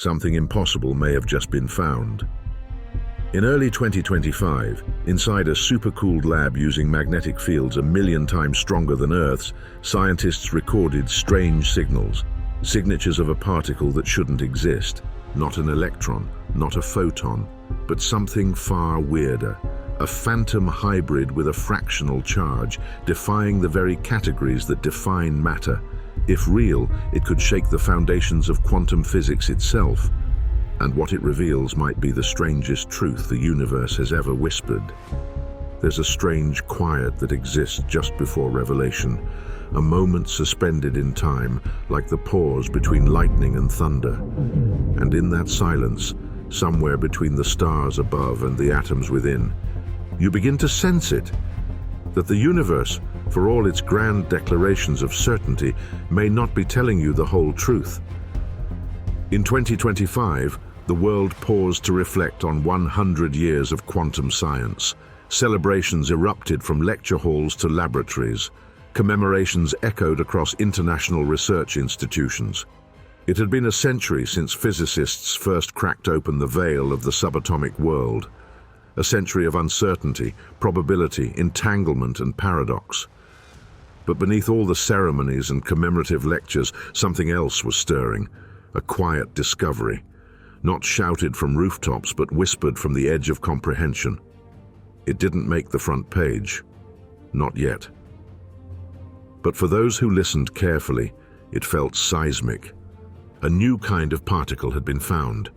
Something impossible may have just been found. In early 2025, inside a supercooled lab using magnetic fields 1,000,000 times stronger than Earth's, scientists recorded strange signals, signatures of a particle that shouldn't exist. Not an electron, not a photon, but something far weirder. A phantom hybrid with a fractional charge, defying the very categories that define matter. If real, it could shake the foundations of quantum physics itself. And what it reveals might be the strangest truth the universe has ever whispered. There's a strange quiet that exists just before revelation, a moment suspended in time, like the pause between lightning and thunder. And in that silence, somewhere between the stars above and the atoms within, you begin to sense it, that the universe, for all its grand declarations of certainty, may not be telling you the whole truth. In 2025, the world paused to reflect on 100 years of quantum science. Celebrations erupted from lecture halls to laboratories. Commemorations echoed across international research institutions. It had been a century since physicists first cracked open the veil of the subatomic world. A century of uncertainty, probability, entanglement, and paradox. But beneath all the ceremonies and commemorative lectures, something else was stirring. A quiet discovery, not shouted from rooftops but whispered from the edge of comprehension. It didn't make the front page. Not yet. But for those who listened carefully, it felt seismic. A new kind of particle had been found.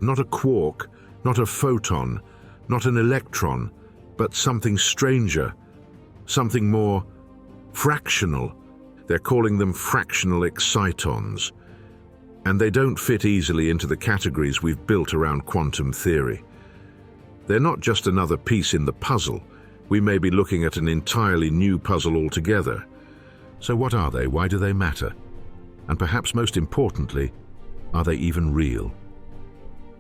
Not a quark, not a photon, not an electron, but something stranger, something more fractional. They're calling them fractional excitons. And they don't fit easily into the categories we've built around quantum theory. They're not just another piece in the puzzle. We may be looking at an entirely new puzzle altogether. So what are they? Why do they matter? And perhaps most importantly, are they even real?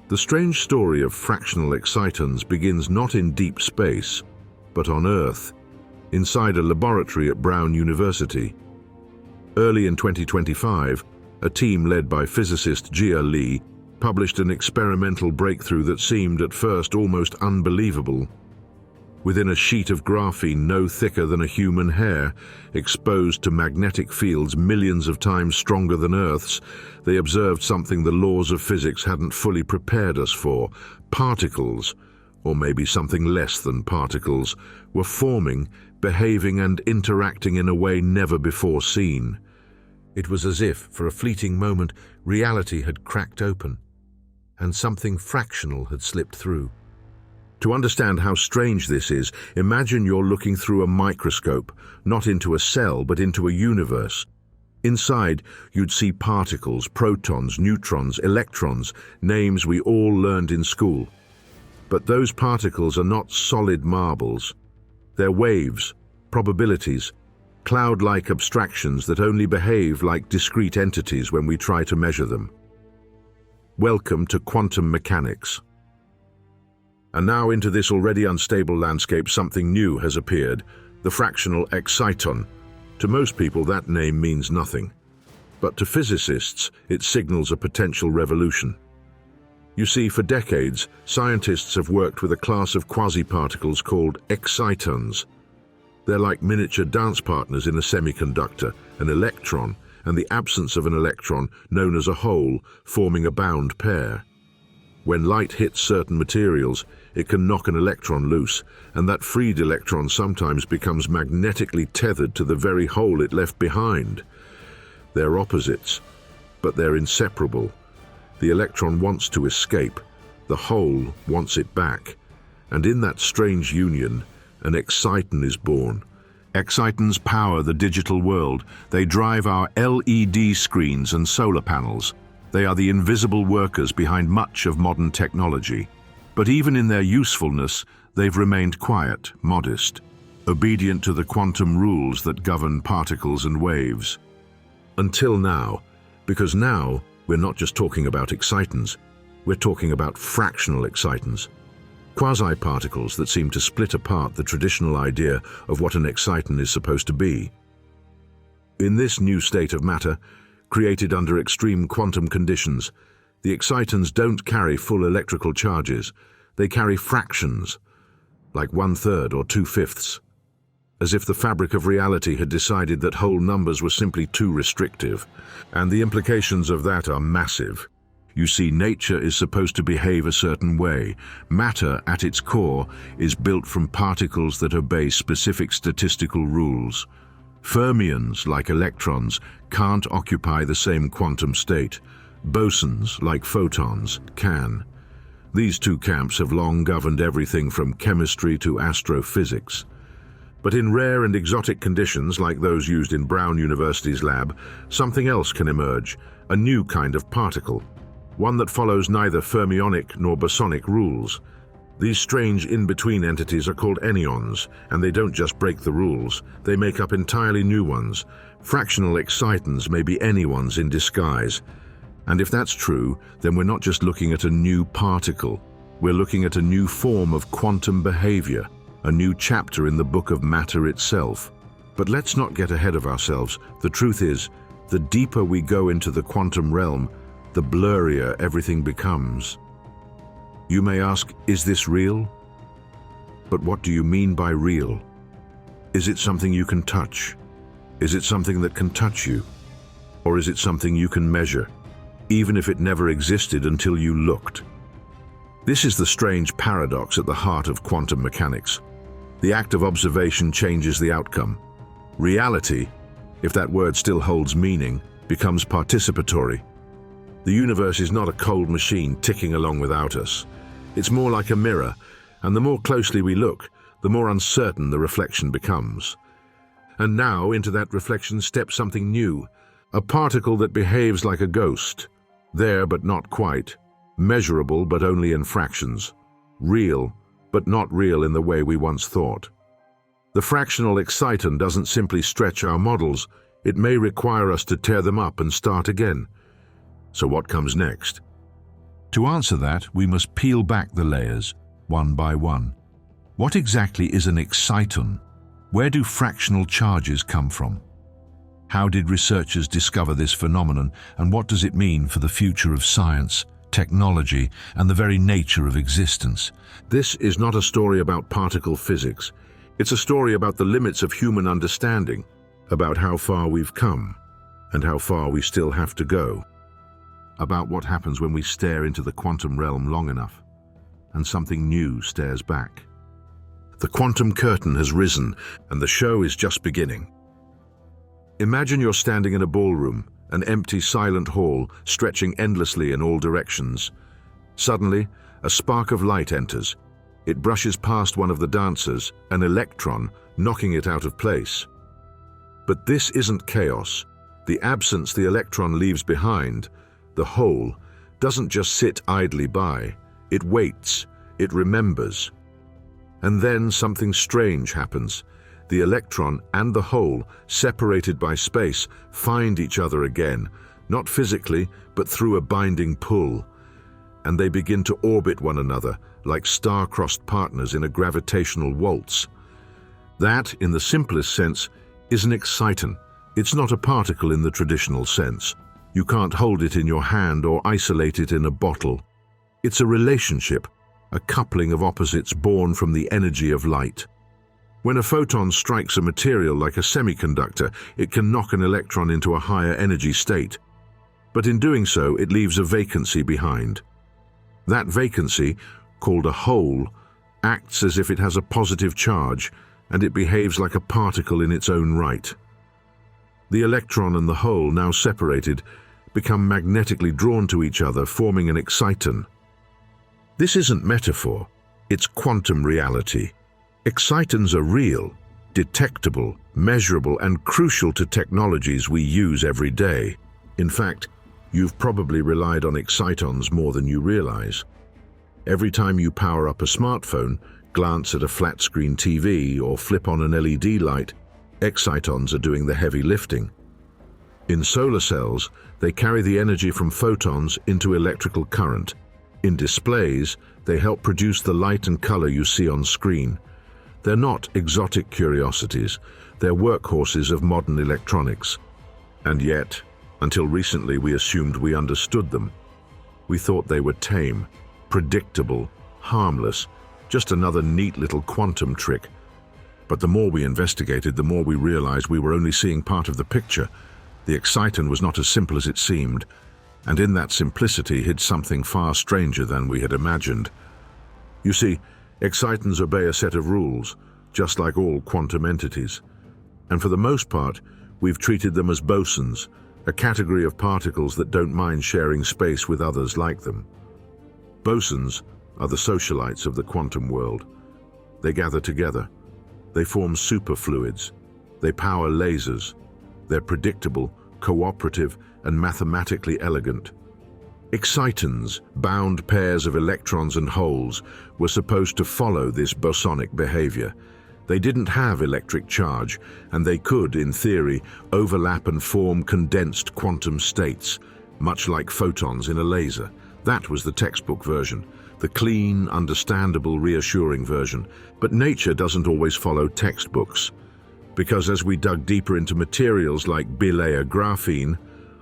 The strange story of fractional excitons begins not in deep space, but on Earth, inside a laboratory at Brown University. Early in 2025, a team led by physicist Jia Li published an experimental breakthrough that seemed at first almost unbelievable. Within a sheet of graphene no thicker than a human hair, exposed to magnetic fields millions of times stronger than Earth's, they observed something the laws of physics hadn't fully prepared us for. Particles, or maybe something less than particles, were forming, behaving and interacting in a way never before seen. It was as if, for a fleeting moment, reality had cracked open, and something fractional had slipped through. To understand how strange this is, imagine you're looking through a microscope, not into a cell, but into a universe. Inside, you'd see particles, protons, neutrons, electrons, names we all learned in school. But those particles are not solid marbles. They're waves, probabilities, cloud-like abstractions that only behave like discrete entities when we try to measure them. Welcome to quantum mechanics. And now into this already unstable landscape, something new has appeared, the fractional exciton. To most people, that name means nothing. But to physicists, it signals a potential revolution. You see, for decades, scientists have worked with a class of quasi-particles called excitons. They're like miniature dance partners in a semiconductor, an electron, and the absence of an electron, known as a hole, forming a bound pair. When light hits certain materials, it can knock an electron loose, and that freed electron sometimes becomes magnetically tethered to the very hole it left behind. They're opposites, but they're inseparable. The electron wants to escape, the hole wants it back, and in that strange union, an exciton is born. Excitons power the digital world. They drive our LED screens and solar panels. They are the invisible workers behind much of modern technology. But even in their usefulness, they've remained quiet, modest, obedient to the quantum rules that govern particles and waves. Until now, because now we're not just talking about excitons, we're talking about fractional excitons. Quasi-particles that seem to split apart the traditional idea of what an exciton is supposed to be. In this new state of matter, created under extreme quantum conditions, The excitons don't carry full electrical charges. They carry fractions, like 1/3 or 2/5, as if the fabric of reality had decided that whole numbers were simply too restrictive. And the implications of that are massive. You see, nature is supposed to behave a certain way. Matter, at its core, is built from particles that obey specific statistical rules. Fermions, like electrons, can't occupy the same quantum state. Bosons, like photons, can. These two camps have long governed everything from chemistry to astrophysics. But in rare and exotic conditions, like those used in Brown University's lab, something else can emerge, a new kind of particle, one that follows neither fermionic nor bosonic rules. These strange in-between entities are called anyons, and they don't just break the rules, they make up entirely new ones. Fractional excitons may be anyons in disguise. And if that's true, then we're not just looking at a new particle, we're looking at a new form of quantum behavior, a new chapter in the book of matter itself. But let's not get ahead of ourselves. The truth is, the deeper we go into the quantum realm, the blurrier everything becomes. You may ask, is this real? But what do you mean by real? Is it something you can touch? Is it something that can touch you? Or is it something you can measure, even if it never existed until you looked? This is the strange paradox at the heart of quantum mechanics. The act of observation changes the outcome. Reality, if that word still holds meaning, becomes participatory. The universe is not a cold machine ticking along without us. It's more like a mirror, and the more closely we look, the more uncertain the reflection becomes. And now into that reflection steps something new, a particle that behaves like a ghost, there but not quite, measurable but only in fractions, real but not real in the way we once thought. The fractional exciton doesn't simply stretch our models, it may require us to tear them up and start again. So what comes next? To answer that, we must peel back the layers, one by one. What exactly is an exciton? Where do fractional charges come from? How did researchers discover this phenomenon, and what does it mean for the future of science, technology, and the very nature of existence? This is not a story about particle physics. It's a story about the limits of human understanding, about how far we've come, and how far we still have to go. About what happens when we stare into the quantum realm long enough, and something new stares back. The quantum curtain has risen, and the show is just beginning. Imagine you're standing in a ballroom, an empty, silent hall stretching endlessly in all directions. Suddenly, a spark of light enters. It brushes past one of the dancers, an electron, knocking it out of place. But this isn't chaos. The absence the electron leaves behind, the hole, doesn't just sit idly by. It waits, it remembers. And then something strange happens. The electron and the hole, separated by space, find each other again, not physically, but through a binding pull. And they begin to orbit one another, like star-crossed partners in a gravitational waltz. That, in the simplest sense, is an exciton. It's not a particle in the traditional sense. You can't hold it in your hand or isolate it in a bottle. It's a relationship, a coupling of opposites born from the energy of light. When a photon strikes a material like a semiconductor, it can knock an electron into a higher energy state. But in doing so, it leaves a vacancy behind. That vacancy, called a hole, acts as if it has a positive charge, and it behaves like a particle in its own right. The electron and the hole, now separated, become magnetically drawn to each other, forming an exciton. This isn't metaphor, it's quantum reality. Excitons are real, detectable, measurable, and crucial to technologies we use every day. In fact, you've probably relied on excitons more than you realize. Every time you power up a smartphone, glance at a flat-screen TV, or flip on an LED light, excitons are doing the heavy lifting. In solar cells, they carry the energy from photons into electrical current. In displays, they help produce the light and color you see on screen. They're not exotic curiosities, they're workhorses of modern electronics. And yet, until recently we assumed we understood them. We thought they were tame, predictable, harmless, just another neat little quantum trick. But the more we investigated, the more we realized we were only seeing part of the picture. The exciton was not as simple as it seemed, and in that simplicity hid something far stranger than we had imagined. You see, excitons obey a set of rules, just like all quantum entities. And for the most part, we've treated them as bosons, a category of particles that don't mind sharing space with others like them. Bosons are the socialites of the quantum world. They gather together. They form superfluids. They power lasers. They're predictable, cooperative, and mathematically elegant. Excitons, bound pairs of electrons and holes, were supposed to follow this bosonic behavior. They didn't have electric charge, and they could, in theory, overlap and form condensed quantum states, much like photons in a laser. That was the textbook version, the clean, understandable, reassuring version. But nature doesn't always follow textbooks, because as we dug deeper into materials like bilayer graphene,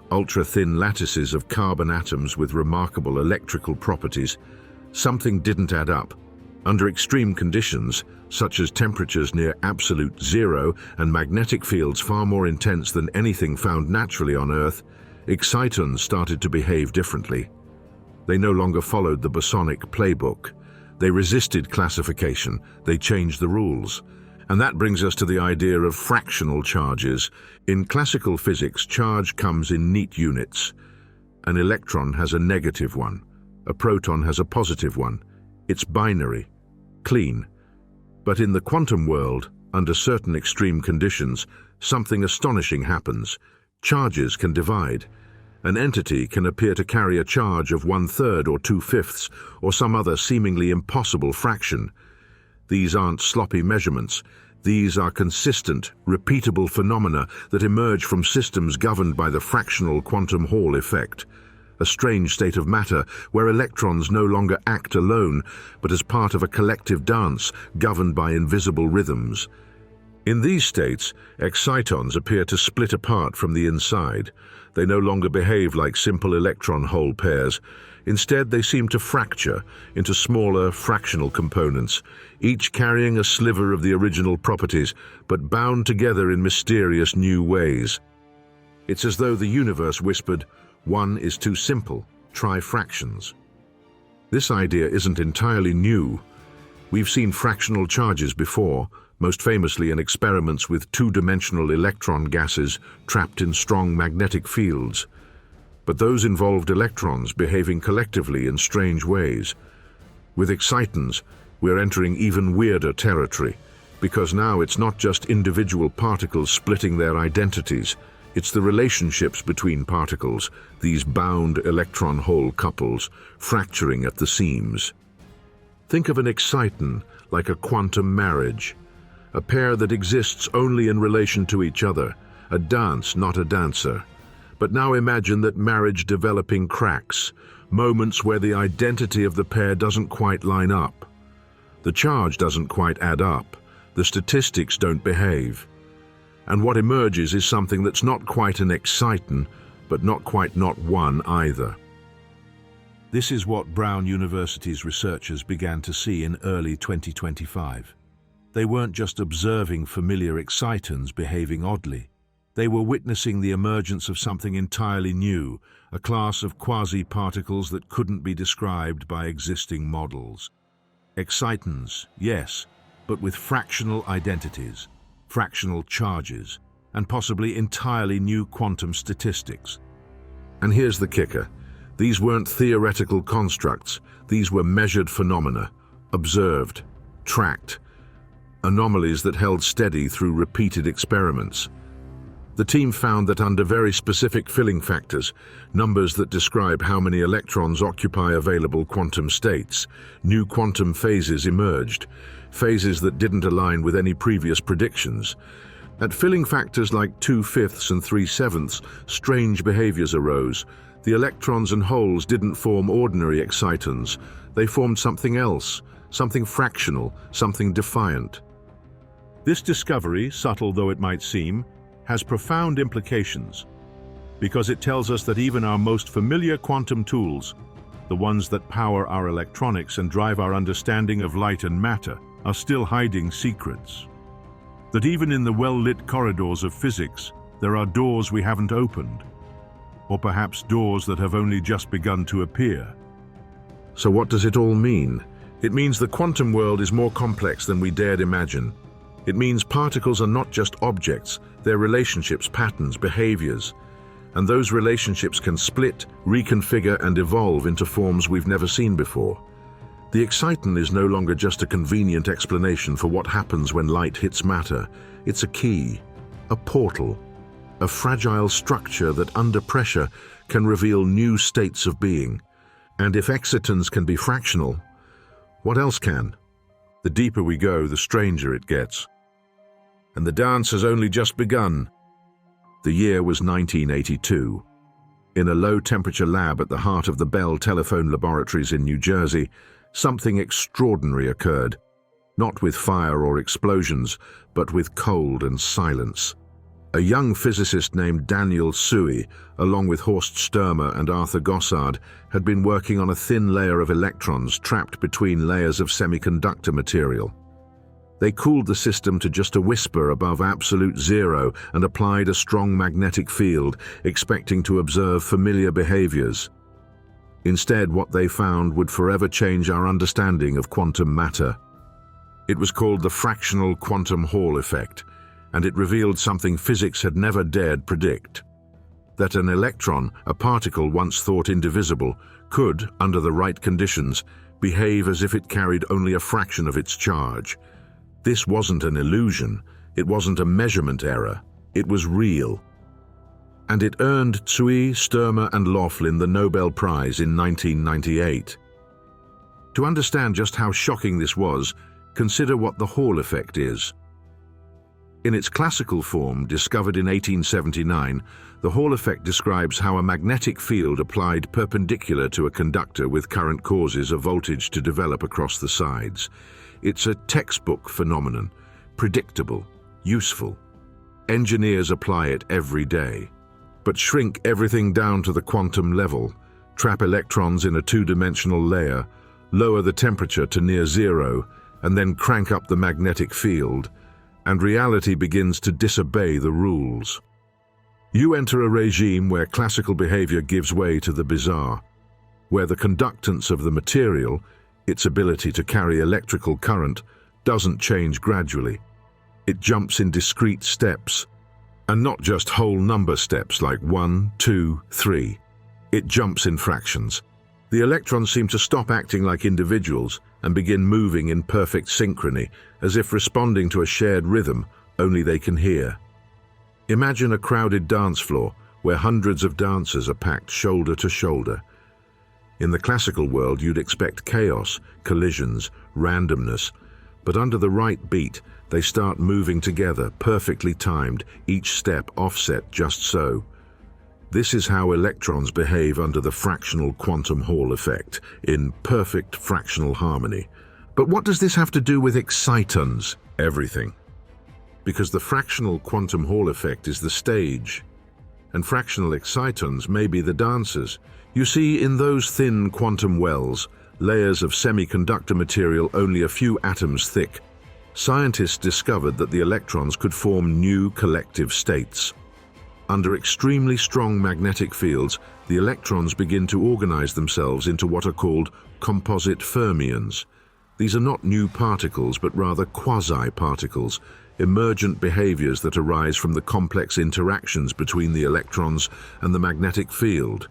ultra-thin lattices of carbon atoms with remarkable electrical properties, something didn't add up. Under extreme conditions, such as temperatures near absolute zero and magnetic fields far more intense than anything found naturally on Earth, excitons started to behave differently. They no longer followed the bosonic playbook. They resisted classification. They changed the rules. And that brings us to the idea of fractional charges. In classical physics, charge comes in neat units. An electron has a negative one. A proton has a positive one. It's binary, clean. But in the quantum world, under certain extreme conditions, something astonishing happens. Charges can divide. An entity can appear to carry a charge of 1/3 or 2/5 or some other seemingly impossible fraction. These aren't sloppy measurements. These are consistent, repeatable phenomena that emerge from systems governed by the fractional quantum Hall effect, a strange state of matter where electrons no longer act alone, but as part of a collective dance governed by invisible rhythms. In these states, excitons appear to split apart from the inside. They no longer behave like simple electron-hole pairs. Instead, they seem to fracture into smaller, fractional components, each carrying a sliver of the original properties, but bound together in mysterious new ways. It's as though the universe whispered, "One is too simple, try fractions." This idea isn't entirely new. We've seen fractional charges before, most famously in experiments with two-dimensional electron gases trapped in strong magnetic fields. But those involved electrons behaving collectively in strange ways. With excitons, we're entering even weirder territory, because now it's not just individual particles splitting their identities. It's the relationships between particles, these bound electron-hole couples, fracturing at the seams. Think of an exciton like a quantum marriage, a pair that exists only in relation to each other, a dance, not a dancer. But now imagine that marriage developing cracks, moments where the identity of the pair doesn't quite line up. The charge doesn't quite add up, the statistics don't behave. And what emerges is something that's not quite an exciton, but not quite not one either. This is what Brown University's researchers began to see in early 2025. They weren't just observing familiar excitons behaving oddly. They were witnessing the emergence of something entirely new, a class of quasi-particles that couldn't be described by existing models. Excitons, yes, but with fractional identities, fractional charges, and possibly entirely new quantum statistics. And here's the kicker. These weren't theoretical constructs. These were measured phenomena, observed, tracked, anomalies that held steady through repeated experiments. The team found that under very specific filling factors, numbers that describe how many electrons occupy available quantum states, new quantum phases emerged, phases that didn't align with any previous predictions. At filling factors like 2/5 and 3/7, strange behaviors arose. The electrons and holes didn't form ordinary excitons. They formed something else, something fractional, something defiant. This discovery, subtle though it might seem, has profound implications, because it tells us that even our most familiar quantum tools, the ones that power our electronics and drive our understanding of light and matter, are still hiding secrets. That even in the well-lit corridors of physics, there are doors we haven't opened, or perhaps doors that have only just begun to appear. So what does it all mean? It means the quantum world is more complex than we dared imagine. It means particles are not just objects, they're relationships, patterns, behaviors. And those relationships can split, reconfigure, and evolve into forms we've never seen before. The exciton is no longer just a convenient explanation for what happens when light hits matter. It's a key, a portal, a fragile structure that under pressure can reveal new states of being. And if excitons can be fractional, what else can? The deeper we go, the stranger it gets. And the dance has only just begun. The year was 1982. In a low-temperature lab at the heart of the Bell Telephone Laboratories in New Jersey, something extraordinary occurred. Not with fire or explosions, but with cold and silence. A young physicist named Daniel Suey, along with Horst Sturmer and Arthur Gossard, had been working on a thin layer of electrons trapped between layers of semiconductor material. They cooled the system to just a whisper above absolute zero and applied a strong magnetic field, expecting to observe familiar behaviors. Instead, what they found would forever change our understanding of quantum matter. It was called the fractional quantum Hall effect, and it revealed something physics had never dared predict. That an electron, a particle once thought indivisible, could, under the right conditions, behave as if it carried only a fraction of its charge. This wasn't an illusion, it wasn't a measurement error, it was real. And it earned Suey, Sturmer and Laughlin the Nobel Prize in 1998. To understand just how shocking this was, consider what the Hall effect is. In its classical form, discovered in 1879, the Hall effect describes how a magnetic field applied perpendicular to a conductor with current causes a voltage to develop across the sides. It's a textbook phenomenon, predictable, useful. Engineers apply it every day. But shrink everything down to the quantum level, trap electrons in a two-dimensional layer, lower the temperature to near zero, and then crank up the magnetic field, and reality begins to disobey the rules. You enter a regime where classical behavior gives way to the bizarre, where the conductance of the material, its ability to carry electrical current, doesn't change gradually. It jumps in discrete steps, and not just whole number steps like 1, 2, 3. It jumps in fractions. The electrons seem to stop acting like individuals and begin moving in perfect synchrony, as if responding to a shared rhythm only they can hear. Imagine a crowded dance floor where hundreds of dancers are packed shoulder to shoulder. In the classical world, you'd expect chaos, collisions, randomness, but under the right beat, they start moving together, perfectly timed, each step offset just so. This is how electrons behave under the fractional quantum Hall effect, in perfect fractional harmony. But what does this have to do with excitons? Everything. Because the fractional quantum Hall effect is the stage, and fractional excitons may be the dancers. You see, in those thin quantum wells, layers of semiconductor material only a few atoms thick, scientists discovered that the electrons could form new collective states. Under extremely strong magnetic fields, the electrons begin to organize themselves into what are called composite fermions. These are not new particles, but rather quasi-particles, emergent behaviors that arise from the complex interactions between the electrons and the magnetic field.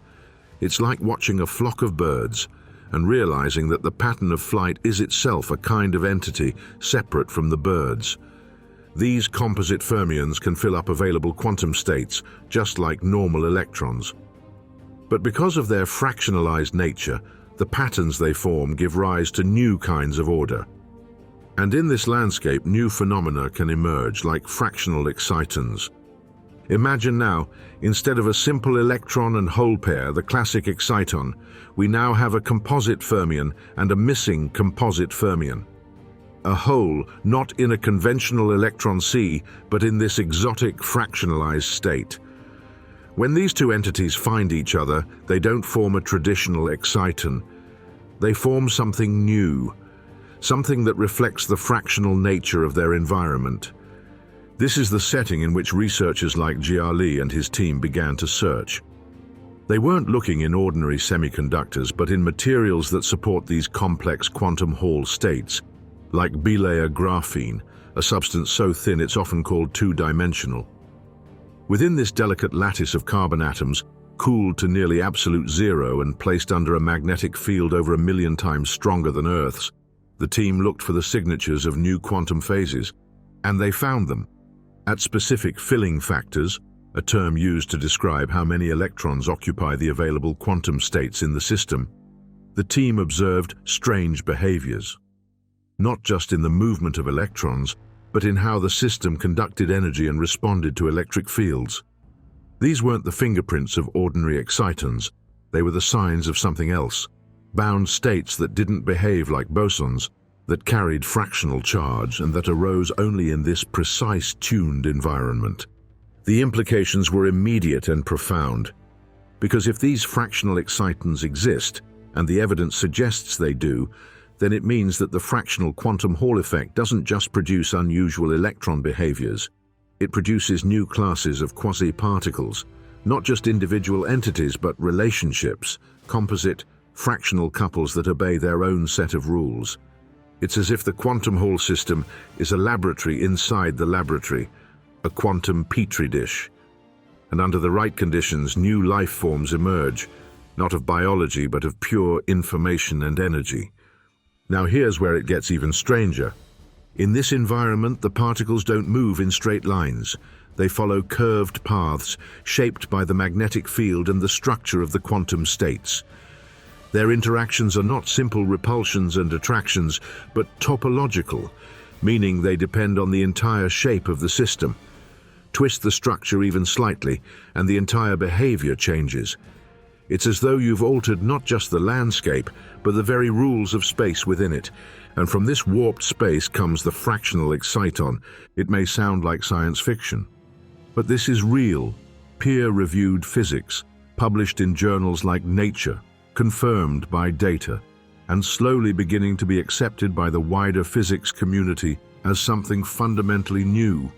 It's like watching a flock of birds and realizing that the pattern of flight is itself a kind of entity separate from the birds. These composite fermions can fill up available quantum states, just like normal electrons. But because of their fractionalized nature, the patterns they form give rise to new kinds of order. And in this landscape, new phenomena can emerge, like fractional excitons. Imagine now, instead of a simple electron and hole pair, the classic exciton, we now have a composite fermion and a missing composite fermion. A hole not in a conventional electron sea, but in this exotic fractionalized state. When these two entities find each other, they don't form a traditional exciton. They form something new, something that reflects the fractional nature of their environment. This is the setting in which researchers like Jiali and his team began to search. They weren't looking in ordinary semiconductors, but in materials that support these complex quantum Hall states, like bilayer graphene, a substance so thin it's often called two-dimensional. Within this delicate lattice of carbon atoms, cooled to nearly absolute zero and placed under a magnetic field over 1,000,000 times stronger than Earth's, the team looked for the signatures of new quantum phases, and they found them. At specific filling factors, a term used to describe how many electrons occupy the available quantum states in the system, the team observed strange behaviors. Not just in the movement of electrons, but in how the system conducted energy and responded to electric fields. These weren't the fingerprints of ordinary excitons, they were the signs of something else, bound states that didn't behave like bosons, that carried fractional charge and that arose only in this precise tuned environment. The implications were immediate and profound, because if these fractional excitons exist, and the evidence suggests they do, then it means that the fractional quantum Hall effect doesn't just produce unusual electron behaviors, it produces new classes of quasi-particles, not just individual entities but relationships, composite, fractional couples that obey their own set of rules. It's as if the quantum Hall system is a laboratory inside the laboratory, a quantum petri dish. And under the right conditions, new life forms emerge, not of biology but of pure information and energy. Now here's where it gets even stranger. In this environment, the particles don't move in straight lines. They follow curved paths shaped by the magnetic field and the structure of the quantum states. Their interactions are not simple repulsions and attractions, but topological, meaning they depend on the entire shape of the system. Twist the structure even slightly, and the entire behavior changes. It's as though you've altered not just the landscape, but the very rules of space within it. And from this warped space comes the fractional exciton. It may sound like science fiction, but this is real, peer-reviewed physics, published in journals like Nature, confirmed by data, and slowly beginning to be accepted by the wider physics community as something fundamentally new.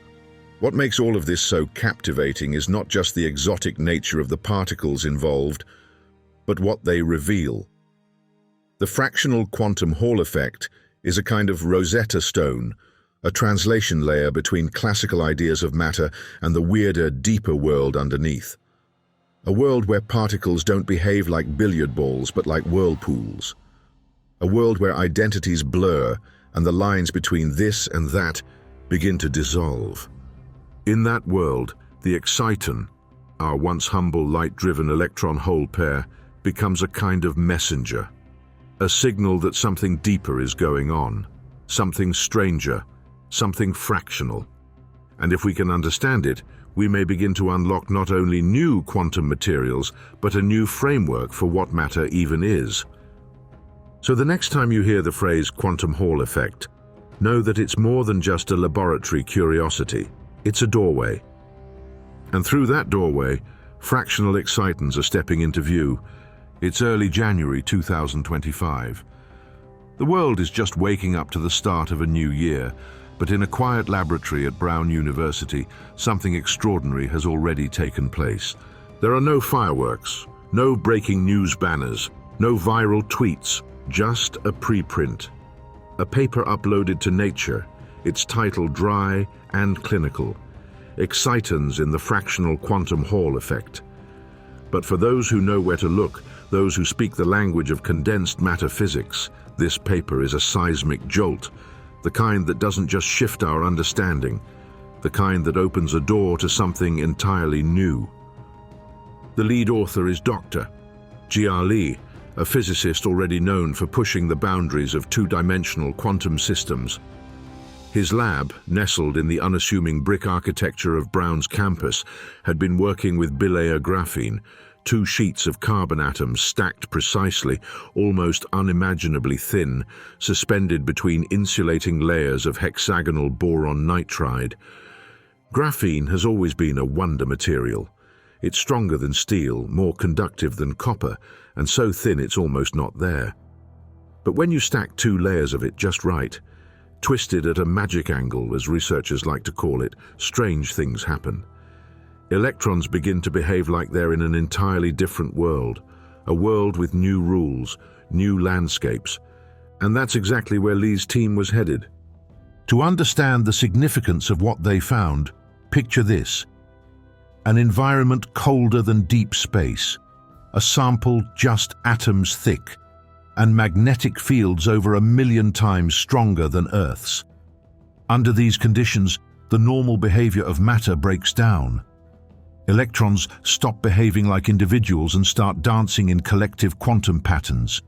What makes all of this so captivating is not just the exotic nature of the particles involved, but what they reveal. The fractional quantum Hall effect is a kind of Rosetta Stone, a translation layer between classical ideas of matter and the weirder, deeper world underneath. A world where particles don't behave like billiard balls but like whirlpools. A world where identities blur and the lines between this and that begin to dissolve. In that world, the exciton, our once humble light-driven electron-hole pair, becomes a kind of messenger, a signal that something deeper is going on, something stranger, something fractional. And if we can understand it, we may begin to unlock not only new quantum materials, but a new framework for what matter even is. So the next time you hear the phrase quantum Hall effect, know that it's more than just a laboratory curiosity. It's a doorway. And through that doorway, fractional excitons are stepping into view. It's early January 2025. The world is just waking up to the start of a new year, but in a quiet laboratory at Brown University, something extraordinary has already taken place. There are no fireworks, no breaking news banners, no viral tweets, just a preprint. A paper uploaded to Nature. It's titled Dry and Clinical, Excitons in the Fractional Quantum Hall Effect. But for those who know where to look, those who speak the language of condensed matter physics, this paper is a seismic jolt, the kind that doesn't just shift our understanding, the kind that opens a door to something entirely new. The lead author is Dr. Jiali, a physicist already known for pushing the boundaries of two-dimensional quantum systems. His lab, nestled in the unassuming brick architecture of Brown's campus, had been working with bilayer graphene, two sheets of carbon atoms stacked precisely, almost unimaginably thin, suspended between insulating layers of hexagonal boron nitride. Graphene has always been a wonder material. It's stronger than steel, more conductive than copper, and so thin it's almost not there. But when you stack two layers of it just right, twisted at a magic angle, as researchers like to call it, strange things happen. Electrons begin to behave like they're in an entirely different world, a world with new rules, new landscapes, and that's exactly where Lee's team was headed. To understand the significance of what they found, picture this: an environment colder than deep space, a sample just atoms thick, and magnetic fields over 1,000,000 times stronger than Earth's. Under these conditions, the normal behavior of matter breaks down. Electrons stop behaving like individuals and start dancing in collective quantum patterns.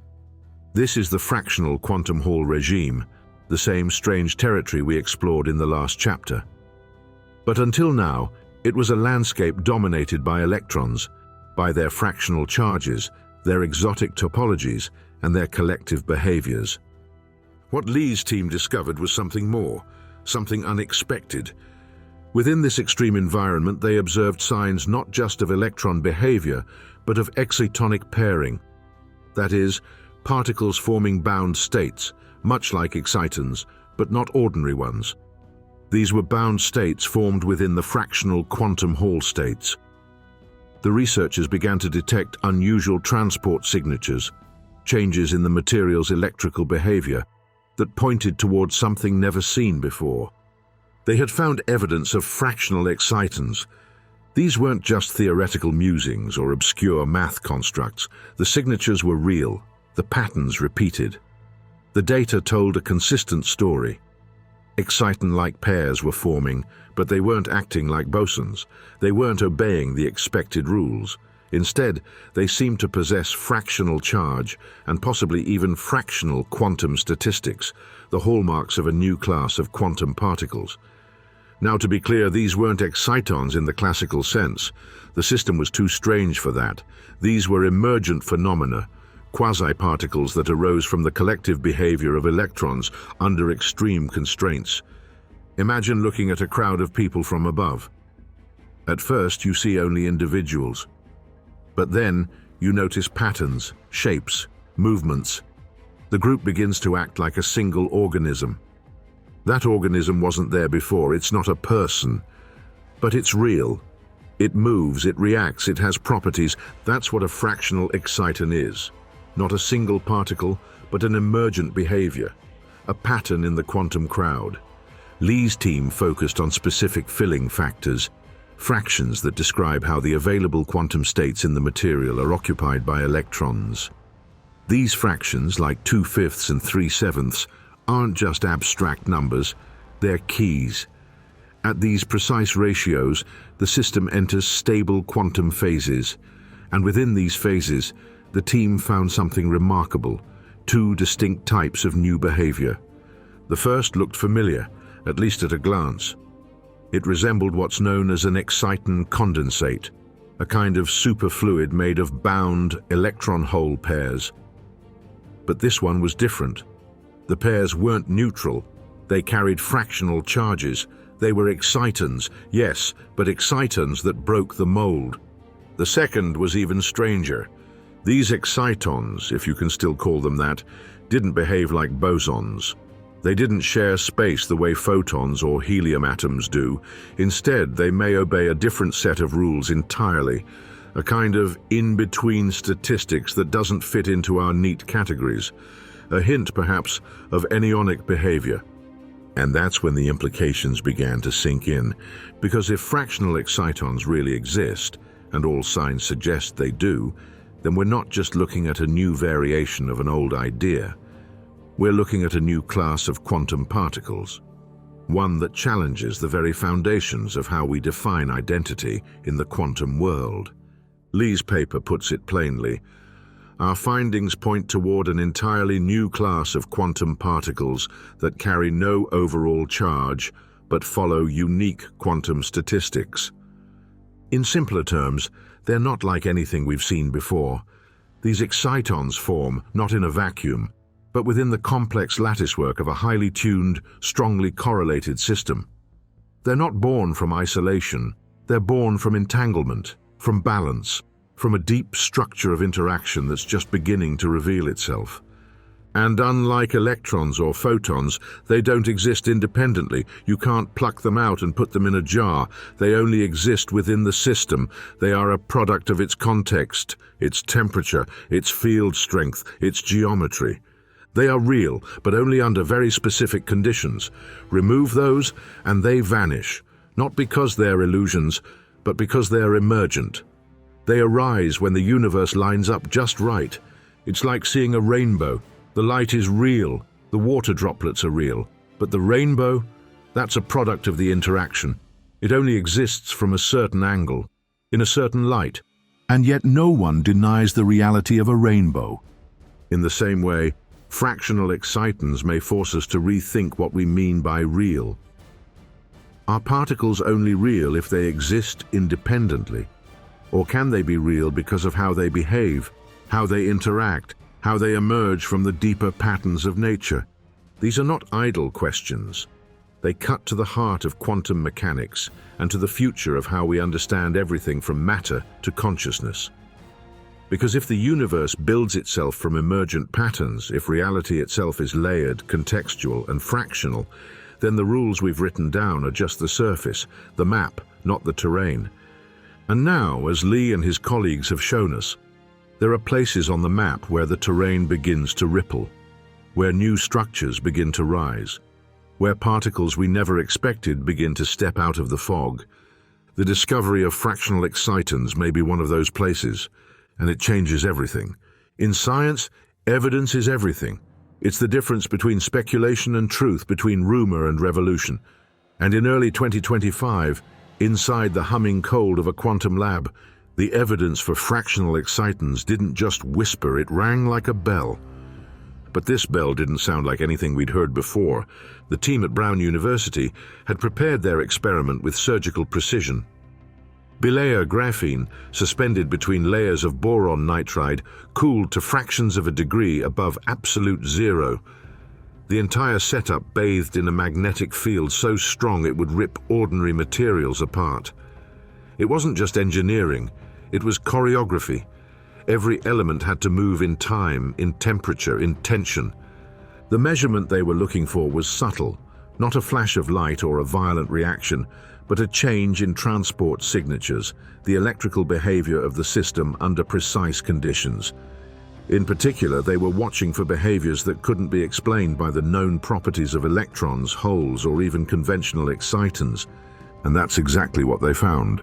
This is the fractional quantum Hall regime, the same strange territory we explored in the last chapter. But until now, it was a landscape dominated by electrons, by their fractional charges, their exotic topologies, and their collective behaviors. What Lee's team discovered was something more, something unexpected. Within this extreme environment, they observed signs not just of electron behavior, but of excitonic pairing. That is, particles forming bound states, much like excitons, but not ordinary ones. These were bound states formed within the fractional quantum Hall states. The researchers began to detect unusual transport signatures, changes in the material's electrical behavior, that pointed towards something never seen before. They had found evidence of fractional excitons. These weren't just theoretical musings or obscure math constructs. The signatures were real, the patterns repeated. The data told a consistent story. Exciton-like pairs were forming, but they weren't acting like bosons. They weren't obeying the expected rules. Instead, they seemed to possess fractional charge and possibly even fractional quantum statistics, the hallmarks of a new class of quantum particles. Now, to be clear, these weren't excitons in the classical sense. The system was too strange for that. These were emergent phenomena, quasi-particles that arose from the collective behavior of electrons under extreme constraints. Imagine looking at a crowd of people from above. At first, you see only individuals. But then, you notice patterns, shapes, movements. The group begins to act like a single organism. That organism wasn't there before. It's not a person, but it's real. It moves, it reacts, it has properties. That's what a fractional exciton is. Not a single particle, but an emergent behavior, a pattern in the quantum crowd. Lee's team focused on specific filling factors, fractions that describe how the available quantum states in the material are occupied by electrons. These fractions, like 2/5 and 3/7, aren't just abstract numbers, they're keys. At these precise ratios, the system enters stable quantum phases, and within these phases, the team found something remarkable: two distinct types of new behavior. The first looked familiar, at least at a glance. It resembled what's known as an exciton condensate, a kind of superfluid made of bound electron-hole pairs. But this one was different. The pairs weren't neutral. They carried fractional charges. They were excitons, yes, but excitons that broke the mold. The second was even stranger. These excitons, if you can still call them that, didn't behave like bosons. They didn't share space the way photons or helium atoms do. Instead, they may obey a different set of rules entirely, a kind of in-between statistics that doesn't fit into our neat categories, a hint, perhaps, of anionic behavior. And that's when the implications began to sink in, because if fractional excitons really exist, and all signs suggest they do, then we're not just looking at a new variation of an old idea. We're looking at a new class of quantum particles, one that challenges the very foundations of how we define identity in the quantum world. Lee's paper puts it plainly. Our findings point toward an entirely new class of quantum particles that carry no overall charge, but follow unique quantum statistics. In simpler terms, they're not like anything we've seen before. These excitons form, not in a vacuum, but within the complex latticework of a highly tuned, strongly correlated system. They're not born from isolation. They're born from entanglement, from balance, from a deep structure of interaction that's just beginning to reveal itself. And unlike electrons or photons, they don't exist independently. You can't pluck them out and put them in a jar. They only exist within the system. They are a product of its context, its temperature, its field strength, its geometry. They are real, but only under very specific conditions. Remove those, and they vanish, not because they're illusions, but because they're emergent. They arise when the universe lines up just right. It's like seeing a rainbow. The light is real, the water droplets are real, but the rainbow, that's a product of the interaction. It only exists from a certain angle, in a certain light. And yet no one denies the reality of a rainbow. In the same way, fractional excitons may force us to rethink what we mean by real. Are particles only real if they exist independently? Or can they be real because of how they behave, how they interact, how they emerge from the deeper patterns of nature? These are not idle questions. They cut to the heart of quantum mechanics and to the future of how we understand everything from matter to consciousness. Because if the universe builds itself from emergent patterns, if reality itself is layered, contextual, and fractional, then the rules we've written down are just the surface, the map, not the terrain. And now, as Lee and his colleagues have shown us, there are places on the map where the terrain begins to ripple, where new structures begin to rise, where particles we never expected begin to step out of the fog. The discovery of fractional excitons may be one of those places, and it changes everything. In science, evidence is everything. It's the difference between speculation and truth, between rumor and revolution. And in early 2025, inside the humming cold of a quantum lab, the evidence for fractional excitons didn't just whisper, it rang like a bell. But this bell didn't sound like anything we'd heard before. The team at Brown University had prepared their experiment with surgical precision. Bilayer graphene, suspended between layers of boron nitride, cooled to fractions of a degree above absolute zero. The entire setup bathed in a magnetic field so strong it would rip ordinary materials apart. It wasn't just engineering, it was choreography. Every element had to move in time, in temperature, in tension. The measurement they were looking for was subtle, not a flash of light or a violent reaction, but a change in transport signatures, the electrical behavior of the system under precise conditions. In particular, they were watching for behaviors that couldn't be explained by the known properties of electrons, holes, or even conventional excitons. And that's exactly what they found.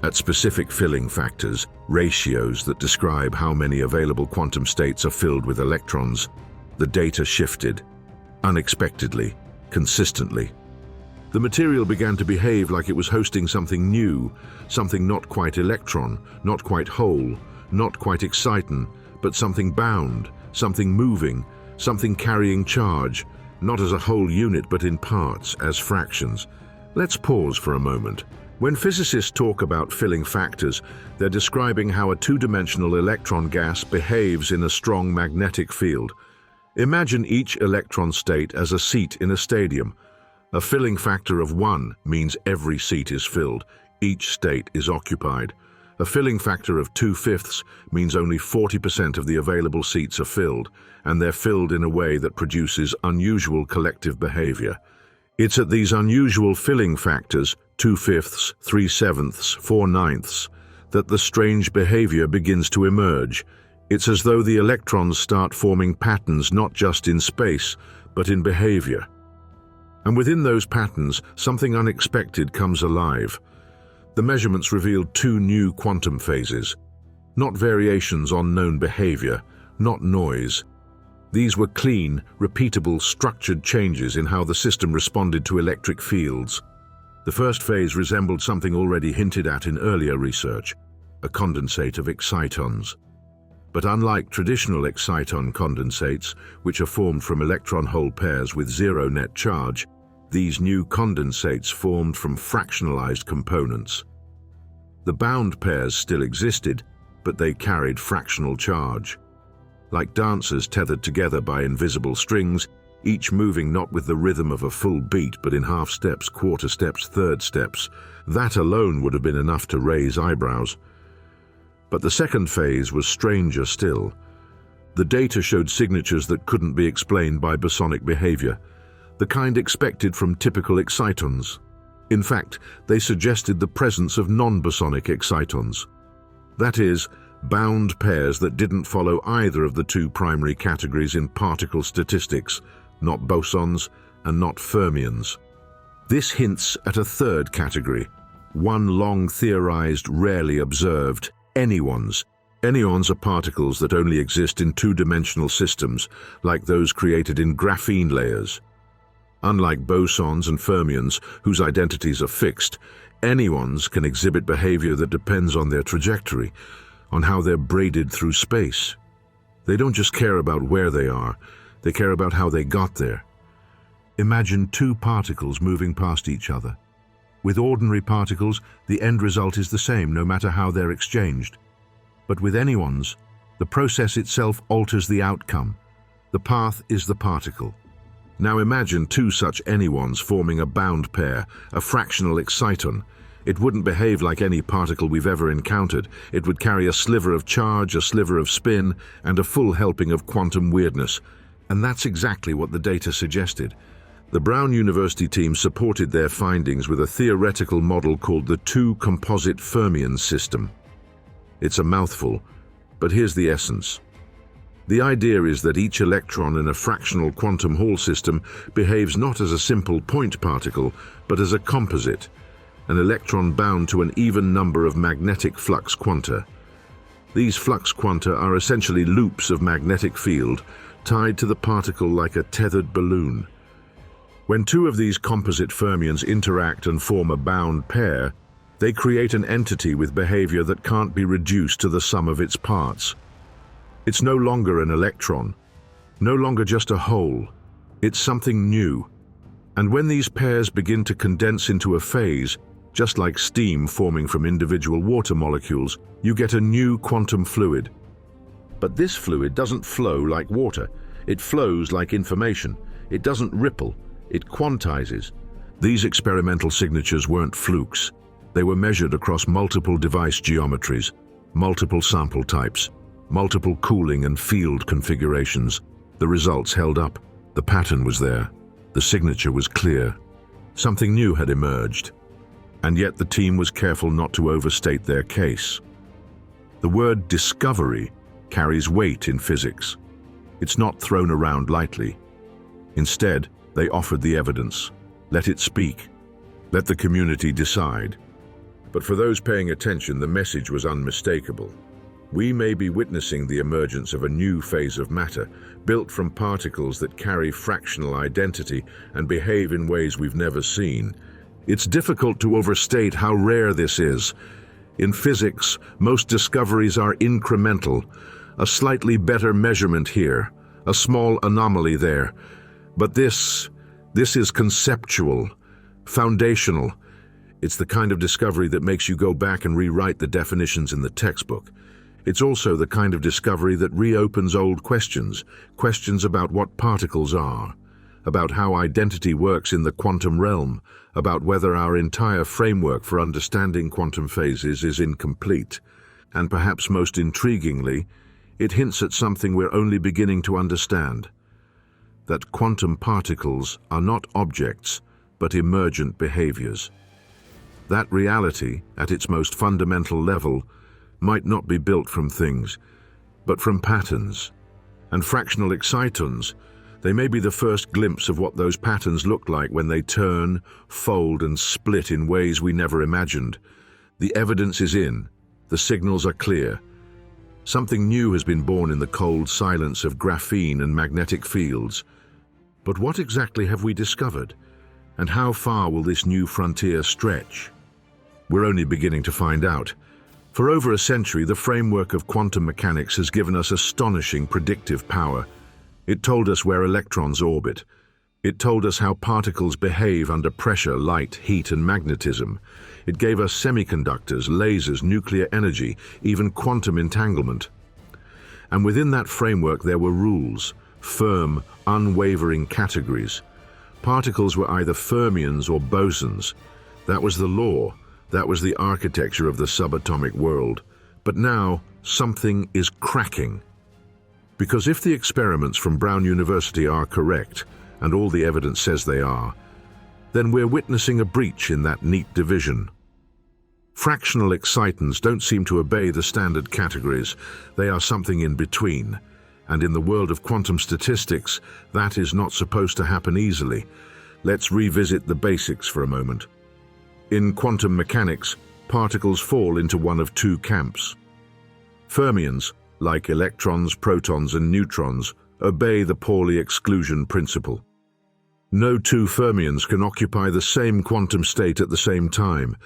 At specific filling factors, ratios that describe how many available quantum states are filled with electrons, the data shifted, unexpectedly, consistently. The material began to behave like it was hosting something new, something not quite electron, not quite hole, not quite exciton, but something bound, something moving, something carrying charge, not as a whole unit but in parts, as fractions. Let's pause for a moment. When physicists talk about filling factors, they're describing how a two-dimensional electron gas behaves in a strong magnetic field. Imagine each electron state as a seat in a stadium. A filling factor of 1 means every seat is filled, each state is occupied. A filling factor of 2/5 means only 40% of the available seats are filled, and they're filled in a way that produces unusual collective behavior. It's at these unusual filling factors, 2/5, 3/7, 4/9, that the strange behavior begins to emerge. It's as though the electrons start forming patterns not just in space, but in behavior. And within those patterns, something unexpected comes alive. The measurements revealed 2 new quantum phases, not variations on known behavior, not noise. These were clean, repeatable, structured changes in how the system responded to electric fields. The first phase resembled something already hinted at in earlier research, a condensate of excitons. But unlike traditional exciton condensates, which are formed from electron-hole pairs with zero net charge, these new condensates formed from fractionalized components. The bound pairs still existed, but they carried fractional charge. Like dancers tethered together by invisible strings, each moving not with the rhythm of a full beat, but in half steps, quarter steps, third steps. That alone would have been enough to raise eyebrows. But the second phase was stranger still. The data showed signatures that couldn't be explained by bosonic behavior, the kind expected from typical excitons. In fact, they suggested the presence of non-bosonic excitons. That is, bound pairs that didn't follow either of the two primary categories in particle statistics, not bosons and not fermions. This hints at a third category, one long theorized, rarely observed, anyons. Anyons are particles that only exist in two-dimensional systems, like those created in graphene layers. Unlike bosons and fermions, whose identities are fixed, anyons can exhibit behavior that depends on their trajectory, on how they're braided through space. They don't just care about where they are, they care about how they got there. Imagine two particles moving past each other. With ordinary particles, the end result is the same no matter how they're exchanged. But with anyons, the process itself alters the outcome. The path is the particle. Now imagine two such anyons forming a bound pair, a fractional exciton. It wouldn't behave like any particle we've ever encountered. It would carry a sliver of charge, a sliver of spin, and a full helping of quantum weirdness. And that's exactly what the data suggested. The Brown University team supported their findings with a theoretical model called the two-composite fermion system. It's a mouthful, but here's the essence. The idea is that each electron in a fractional quantum Hall system behaves not as a simple point particle, but as a composite, an electron bound to an even number of magnetic flux quanta. These flux quanta are essentially loops of magnetic field tied to the particle like a tethered balloon. When two of these composite fermions interact and form a bound pair, they create an entity with behavior that can't be reduced to the sum of its parts. It's no longer an electron, no longer just a hole. It's something new. And when these pairs begin to condense into a phase, just like steam forming from individual water molecules, you get a new quantum fluid. But this fluid doesn't flow like water. It flows like information. It doesn't ripple. It quantizes. These experimental signatures weren't flukes. They were measured across multiple device geometries, multiple sample types, multiple cooling and field configurations. The results held up. The pattern was there. The signature was clear. Something new had emerged. And yet the team was careful not to overstate their case. The word discovery carries weight in physics. It's not thrown around lightly. Instead, they offered the evidence. Let it speak. Let the community decide. But for those paying attention, the message was unmistakable. We may be witnessing the emergence of a new phase of matter, built from particles that carry fractional identity and behave in ways we've never seen. It's difficult to overstate how rare this is. In physics, most discoveries are incremental, a slightly better measurement here, a small anomaly there. But this is conceptual, foundational. It's the kind of discovery that makes you go back and rewrite the definitions in the textbook. It's also the kind of discovery that reopens old questions, questions about what particles are, about how identity works in the quantum realm, about whether our entire framework for understanding quantum phases is incomplete. And perhaps most intriguingly, it hints at something we're only beginning to understand: that quantum particles are not objects, but emergent behaviors. That reality, at its most fundamental level, might not be built from things, but from patterns. And fractional excitons, they may be the first glimpse of what those patterns look like when they turn, fold, and split in ways we never imagined. The evidence is in. The signals are clear. Something new has been born in the cold silence of graphene and magnetic fields. But what exactly have we discovered? And how far will this new frontier stretch? We're only beginning to find out. For over a century, the framework of quantum mechanics has given us astonishing predictive power. It told us where electrons orbit. It told us how particles behave under pressure, light, heat, and magnetism. It gave us semiconductors, lasers, nuclear energy, even quantum entanglement. And within that framework there were rules, firm, unwavering categories. Particles were either fermions or bosons. That was the law. That was the architecture of the subatomic world. But now, something is cracking. Because if the experiments from Brown University are correct, and all the evidence says they are, then we're witnessing a breach in that neat division. Fractional excitons don't seem to obey the standard categories. They are something in between. And in the world of quantum statistics, that is not supposed to happen easily. Let's revisit the basics for a moment. In quantum mechanics, particles fall into one of two camps. Fermions, like electrons, protons, and neutrons, obey the Pauli exclusion principle. No two fermions can occupy the same quantum state at the same time.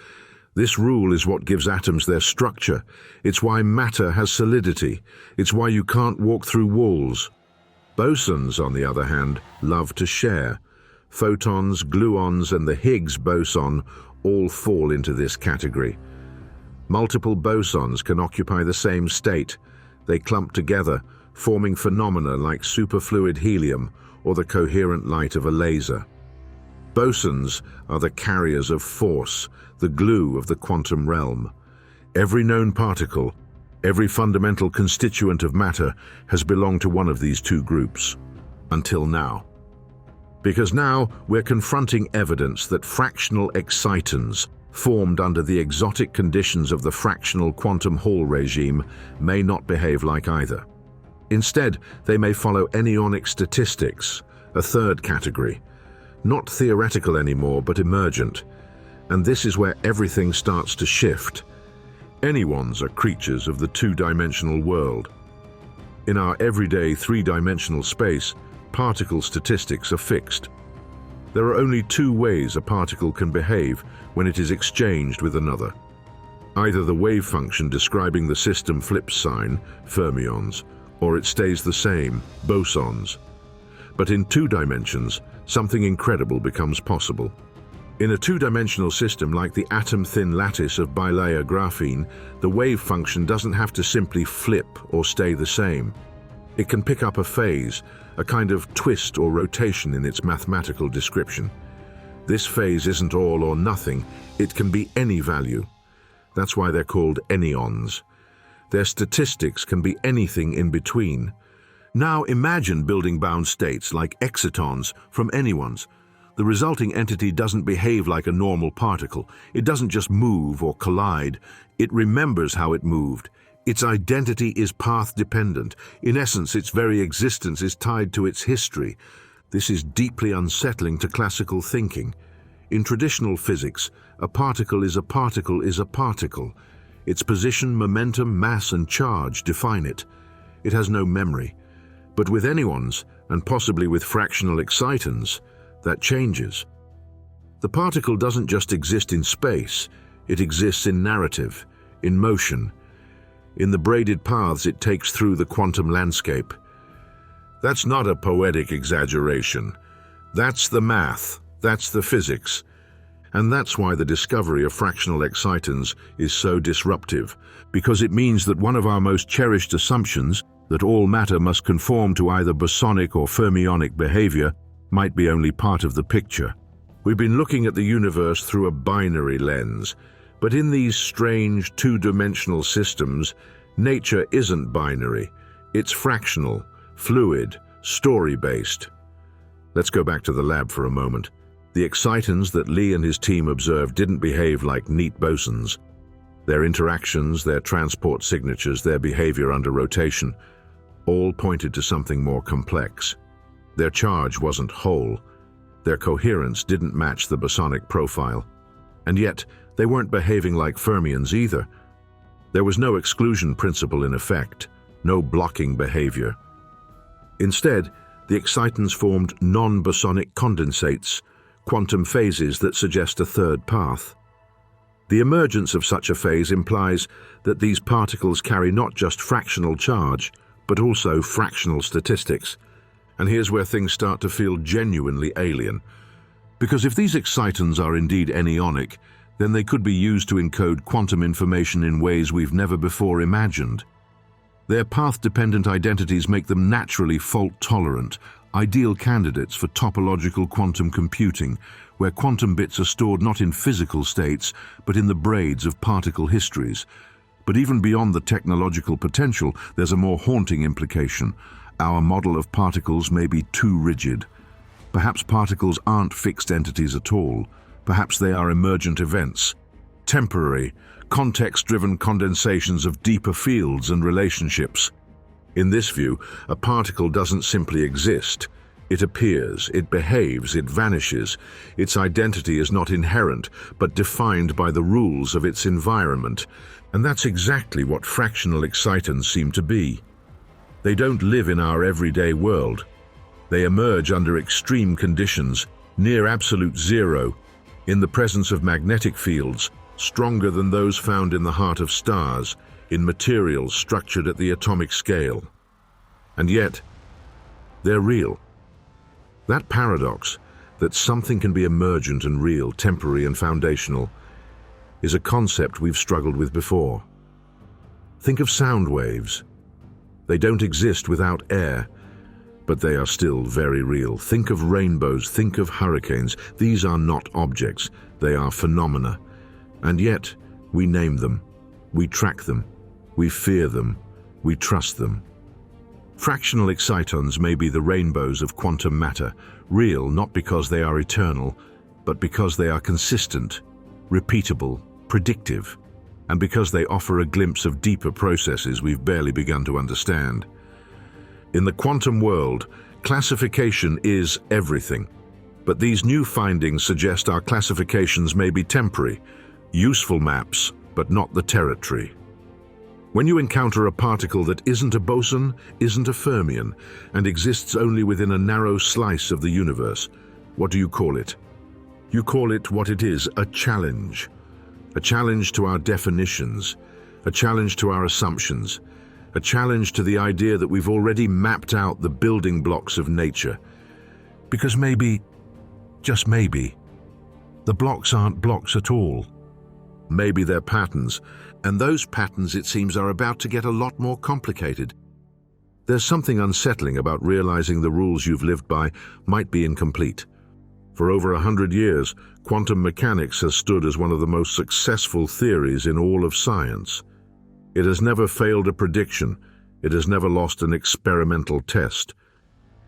This rule is what gives atoms their structure. It's why matter has solidity. It's why you can't walk through walls. Bosons, on the other hand, love to share. Photons, gluons, and the Higgs boson all fall into this category. Multiple bosons can occupy the same state. They clump together, forming phenomena like superfluid helium or the coherent light of a laser. Bosons are the carriers of force, the glue of the quantum realm. Every known particle, every fundamental constituent of matter has belonged to one of these two groups, until now. Because now we're confronting evidence that fractional excitons, formed under the exotic conditions of the fractional quantum Hall regime, may not behave like either. Instead, they may follow anyonic statistics, a third category, not theoretical anymore but emergent. And this is where everything starts to shift. Anyons are creatures of the two-dimensional world. In our everyday three-dimensional space, particle statistics are fixed. There are only two ways a particle can behave when it is exchanged with another. Either the wave function describing the system flips sign, fermions, or it stays the same, bosons. But in two dimensions, something incredible becomes possible. In a two-dimensional system like the atom-thin lattice of bilayer graphene, the wave function doesn't have to simply flip or stay the same. It can pick up a phase, a kind of twist or rotation in its mathematical description. This phase isn't all or nothing, it can be any value. That's why they're called anyons. Their statistics can be anything in between. Now imagine building bound states like excitons from anyons. The resulting entity doesn't behave like a normal particle. It doesn't just move or collide. It remembers how it moved. Its identity is path-dependent. In essence, its very existence is tied to its history. This is deeply unsettling to classical thinking. In traditional physics, a particle is a particle is a particle. Its position, momentum, mass, and charge define it. It has no memory. But with anyons, and possibly with fractional excitons, that changes. The particle doesn't just exist in space, it exists in narrative, in motion, in the braided paths it takes through the quantum landscape. That's not a poetic exaggeration. That's the math, that's the physics. And that's why the discovery of fractional excitons is so disruptive, because it means that one of our most cherished assumptions, that all matter must conform to either bosonic or fermionic behavior, might be only part of the picture. We've been looking at the universe through a binary lens, but in these strange two-dimensional systems, nature isn't binary. It's fractional, fluid, story-based. Let's go back to the lab for a moment. The excitons that Lee and his team observed didn't behave like neat bosons. Their interactions, their transport signatures, their behavior under rotation, all pointed to something more complex. Their charge wasn't whole. Their coherence didn't match the bosonic profile. And yet, they weren't behaving like fermions either. There was no exclusion principle in effect, no blocking behavior. Instead, the excitons formed non-bosonic condensates, quantum phases that suggest a third path. The emergence of such a phase implies that these particles carry not just fractional charge, but also fractional statistics. And here's where things start to feel genuinely alien. Because if these excitons are indeed anyonic, then they could be used to encode quantum information in ways we've never before imagined. Their path-dependent identities make them naturally fault-tolerant, ideal candidates for topological quantum computing, where quantum bits are stored not in physical states, but in the braids of particle histories. But even beyond the technological potential, there's a more haunting implication. our model of particles may be too rigid. Perhaps particles aren't fixed entities at all. Perhaps they are emergent events, temporary, context-driven condensations of deeper fields and relationships. In this view, a particle doesn't simply exist. It appears, it behaves, it vanishes. Its identity is not inherent, but defined by the rules of its environment. And that's exactly what fractional excitons seem to be. They don't live in our everyday world. They emerge under extreme conditions, near absolute zero, in the presence of magnetic fields, stronger than those found in the heart of stars, in materials structured at the atomic scale. And yet, they're real. That paradox, that something can be emergent and real, temporary and foundational, is a concept we've struggled with before. Think of sound waves. They don't exist without air, but they are still very real. Think of rainbows, think of hurricanes. These are not objects, they are phenomena. And yet, we name them, we track them, we fear them, we trust them. Fractional excitons may be the rainbows of quantum matter, real not because they are eternal, but because they are consistent, repeatable, predictive, and because they offer a glimpse of deeper processes we've barely begun to understand. In the quantum world, classification is everything. But these new findings suggest our classifications may be temporary, useful maps, but not the territory. When you encounter a particle that isn't a boson, isn't a fermion, and exists only within a narrow slice of the universe, what do you call it? You call it what it is, a challenge. A challenge to our definitions, a challenge to our assumptions, a challenge to the idea that we've already mapped out the building blocks of nature. Because maybe, just maybe, the blocks aren't blocks at all. Maybe they're patterns, and those patterns, it seems, are about to get a lot more complicated. There's something unsettling about realizing the rules you've lived by might be incomplete. For over 100 years, quantum mechanics has stood as one of the most successful theories in all of science. It has never failed a prediction, it has never lost an experimental test,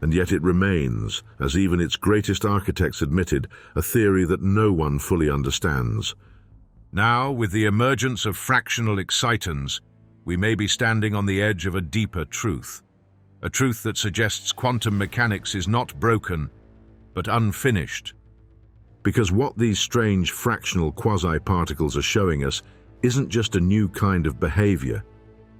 and yet it remains, as even its greatest architects admitted, a theory that no one fully understands. Now, with the emergence of fractional excitons, we may be standing on the edge of a deeper truth. A truth that suggests quantum mechanics is not broken, but unfinished. Because what these strange fractional quasi-particles are showing us isn't just a new kind of behavior.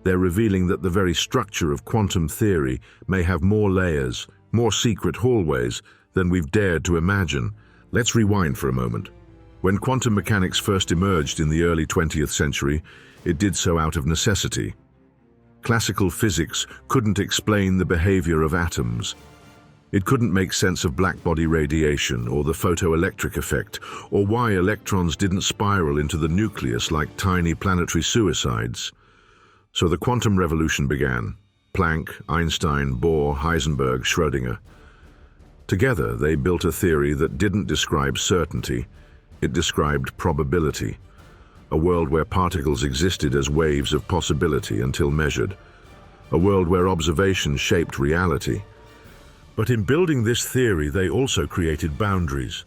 They're revealing that the very structure of quantum theory may have more layers, more secret hallways than we've dared to imagine. Let's rewind for a moment. When quantum mechanics first emerged in the early 20th century, it did so out of necessity. Classical physics couldn't explain the behavior of atoms. It couldn't make sense of blackbody radiation or the photoelectric effect, or why electrons didn't spiral into the nucleus like tiny planetary suicides. So the quantum revolution began. Planck, Einstein, Bohr, Heisenberg, Schrödinger. Together, they built a theory that didn't describe certainty. It described probability, a world where particles existed as waves of possibility until measured, a world where observation shaped reality. But in building this theory, they also created boundaries.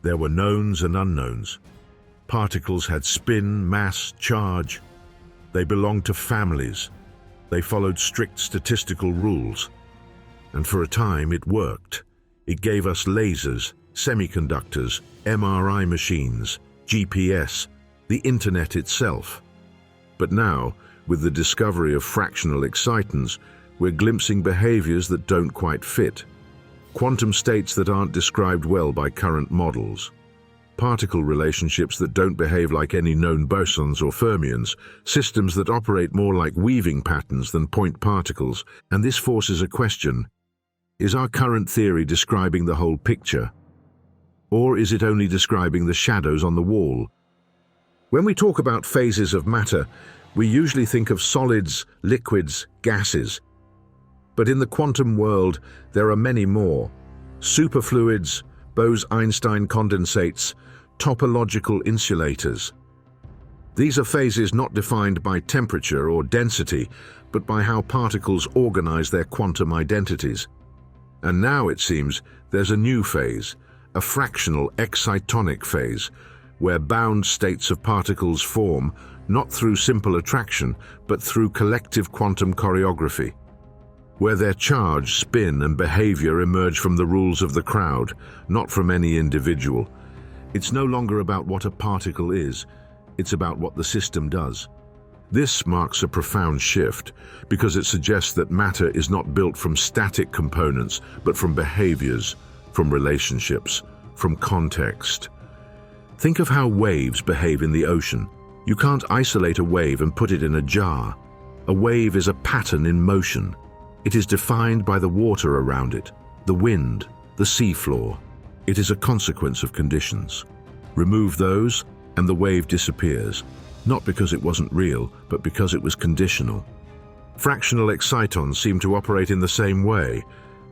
There were knowns and unknowns. Particles had spin, mass, charge. They belonged to families. They followed strict statistical rules. And for a time, it worked. It gave us lasers, semiconductors, MRI machines, GPS, the internet itself. But now, with the discovery of fractional excitons, we're glimpsing behaviors that don't quite fit. Quantum states that aren't described well by current models. Particle relationships that don't behave like any known bosons or fermions, systems that operate more like weaving patterns than point particles, and this forces a question. Is our current theory describing the whole picture? Or is it only describing the shadows on the wall? When we talk about phases of matter, we usually think of solids, liquids, gases. But in the quantum world, there are many more. Superfluids, Bose-Einstein condensates, topological insulators. These are phases not defined by temperature or density, but by how particles organize their quantum identities. And now, it seems, there's a new phase, a fractional excitonic phase, where bound states of particles form, not through simple attraction, but through collective quantum choreography, where their charge, spin, and behavior emerge from the rules of the crowd, not from any individual. It's no longer about what a particle is, it's about what the system does. This marks a profound shift, because it suggests that matter is not built from static components, but from behaviors, from relationships, from context. Think of how waves behave in the ocean. You can't isolate a wave and put it in a jar. A wave is a pattern in motion. It is defined by the water around it, the wind, the seafloor. It is a consequence of conditions. Remove those, and the wave disappears, not because it wasn't real, but because it was conditional. Fractional excitons seem to operate in the same way.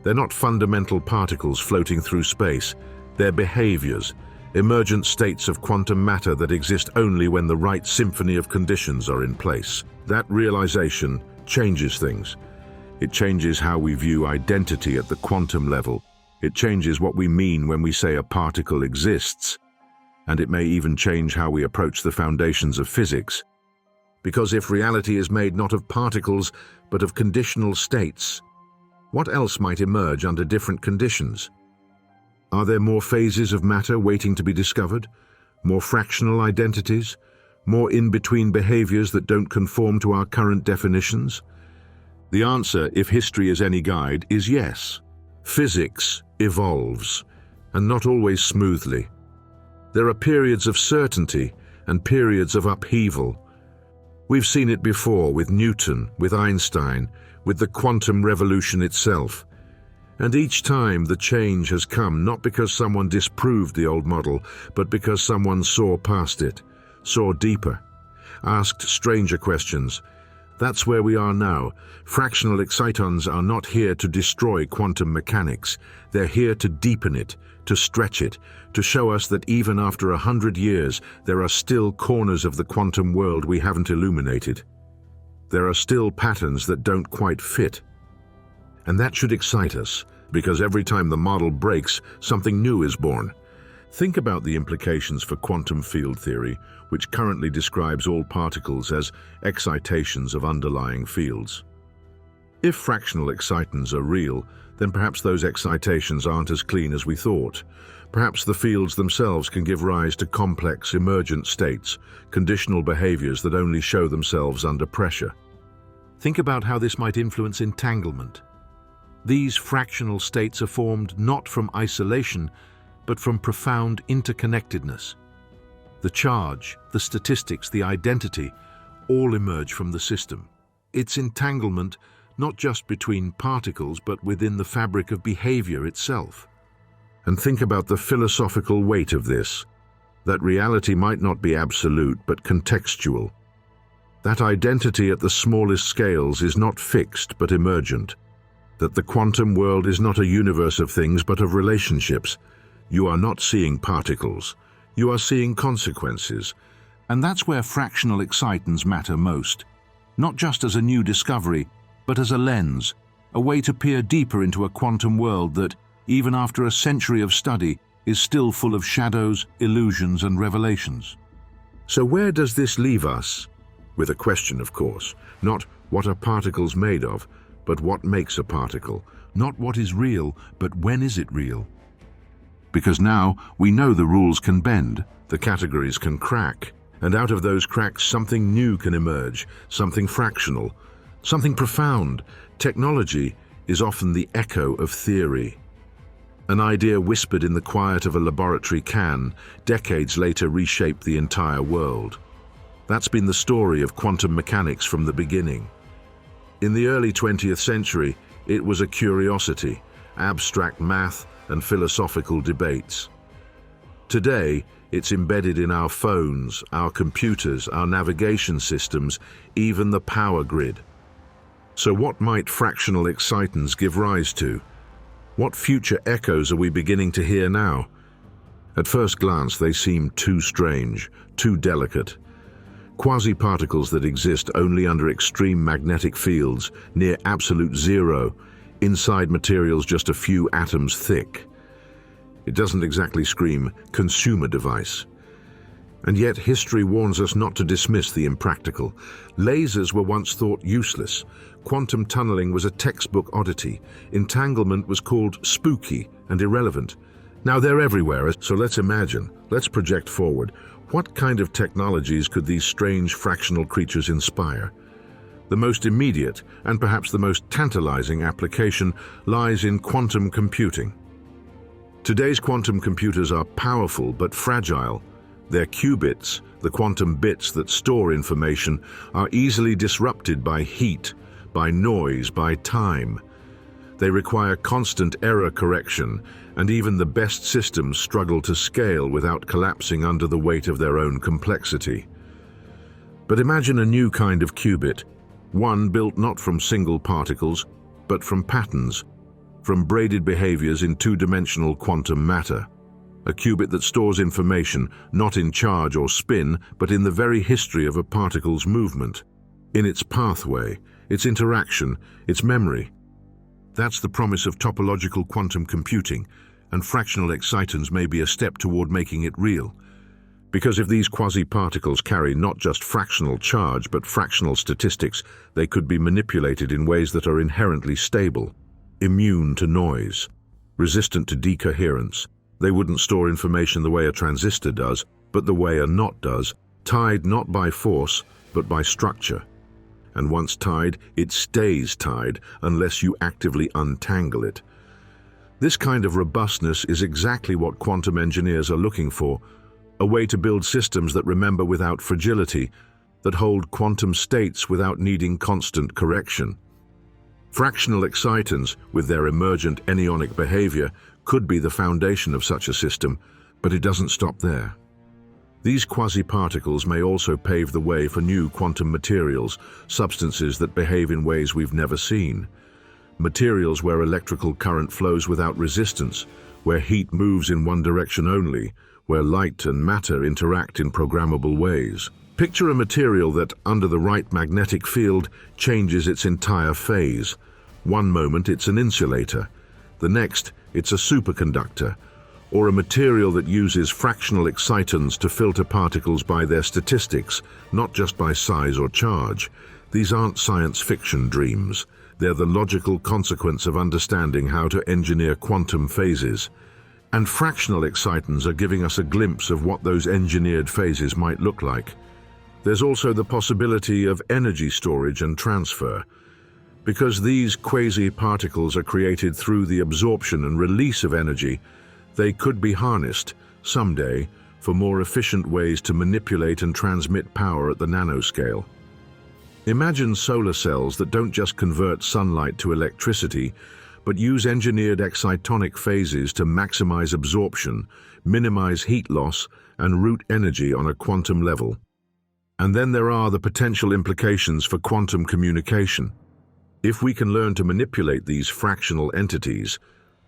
They're not fundamental particles floating through space. They're behaviors, emergent states of quantum matter that exist only when the right symphony of conditions are in place. That realization changes things. It changes how we view identity at the quantum level. It changes what we mean when we say a particle exists. And it may even change how we approach the foundations of physics. Because if reality is made not of particles, but of conditional states, what else might emerge under different conditions? Are there more phases of matter waiting to be discovered? More fractional identities? More in-between behaviors that don't conform to our current definitions? The answer, if history is any guide, is yes. Physics evolves, and not always smoothly. There are periods of certainty and periods of upheaval. We've seen it before with Newton, with Einstein, with the quantum revolution itself. And each time the change has come not because someone disproved the old model, but because someone saw past it, saw deeper, asked stranger questions. That's where we are now. Fractional excitons are not here to destroy quantum mechanics. They're here to deepen it, to stretch it, to show us that even after 100 years, there are still corners of the quantum world we haven't illuminated. There are still patterns that don't quite fit. And that should excite us, because every time the model breaks, something new is born. Think about the implications for quantum field theory, which currently describes all particles as excitations of underlying fields. If fractional excitons are real, then perhaps those excitations aren't as clean as we thought. Perhaps the fields themselves can give rise to complex emergent states, conditional behaviors that only show themselves under pressure. Think about how this might influence entanglement. These fractional states are formed not from isolation, but from profound interconnectedness. The charge, the statistics, the identity, all emerge from the system. It's entanglement not just between particles, but within the fabric of behavior itself. And think about the philosophical weight of this, that reality might not be absolute, but contextual. That identity at the smallest scales is not fixed, but emergent. That the quantum world is not a universe of things, but of relationships. You are not seeing particles. You are seeing consequences. And that's where fractional excitons matter most. Not just as a new discovery, but as a lens, a way to peer deeper into a quantum world that, even after a century of study, is still full of shadows, illusions, and revelations. So where does this leave us? With a question, of course. Not what are particles made of, but what makes a particle. Not what is real, but when is it real? Because now we know the rules can bend, the categories can crack, and out of those cracks something new can emerge, something fractional, something profound. Technology is often the echo of theory. An idea whispered in the quiet of a laboratory can, decades later, reshape the entire world. That's been the story of quantum mechanics from the beginning. In the early 20th century, it was a curiosity, abstract math and philosophical debates. Today, it's embedded in our phones, our computers, our navigation systems, even the power grid. So what might fractional excitons give rise to? What future echoes are we beginning to hear now? At first glance, they seem too strange, too delicate. quasi-particles that exist only under extreme magnetic fields, near absolute zero, inside materials just a few atoms thick. It doesn't exactly scream consumer device. And yet history warns us not to dismiss the impractical. Lasers were once thought useless. Quantum tunneling was a textbook oddity. Entanglement was called spooky and irrelevant. Now they're everywhere, so let's project forward. What kind of technologies could these strange fractional creatures inspire? The most immediate, and perhaps the most tantalizing application, lies in quantum computing. Today's quantum computers are powerful but fragile. Their qubits, the quantum bits that store information, are easily disrupted by heat, by noise, by time. They require constant error correction, and even the best systems struggle to scale without collapsing under the weight of their own complexity. But imagine a new kind of qubit, one built not from single particles, but from patterns, from braided behaviors in two-dimensional quantum matter. A qubit that stores information, not in charge or spin, but in the very history of a particle's movement, in its pathway, its interaction, its memory. That's the promise of topological quantum computing, and fractional excitons may be a step toward making it real. Because if these quasi-particles carry not just fractional charge, but fractional statistics, they could be manipulated in ways that are inherently stable, immune to noise, resistant to decoherence. They wouldn't store information the way a transistor does, but the way a knot does, tied not by force, but by structure. And once tied, it stays tied unless you actively untangle it. This kind of robustness is exactly what quantum engineers are looking for, a way to build systems that remember without fragility, that hold quantum states without needing constant correction. Fractional excitons, with their emergent anionic behavior, could be the foundation of such a system, but it doesn't stop there. These quasi-particles may also pave the way for new quantum materials, substances that behave in ways we've never seen. Materials where electrical current flows without resistance, where heat moves in one direction only, where light and matter interact in programmable ways. Picture a material that, under the right magnetic field, changes its entire phase. One moment it's an insulator, the next it's a superconductor, or a material that uses fractional excitons to filter particles by their statistics, not just by size or charge. These aren't science fiction dreams. They're the logical consequence of understanding how to engineer quantum phases. And fractional excitons are giving us a glimpse of what those engineered phases might look like. There's also the possibility of energy storage and transfer. Because these quasi-particles are created through the absorption and release of energy, they could be harnessed, someday, for more efficient ways to manipulate and transmit power at the nanoscale. Imagine solar cells that don't just convert sunlight to electricity, but use engineered excitonic phases to maximize absorption, minimize heat loss, and route energy on a quantum level. And then there are the potential implications for quantum communication. If we can learn to manipulate these fractional entities,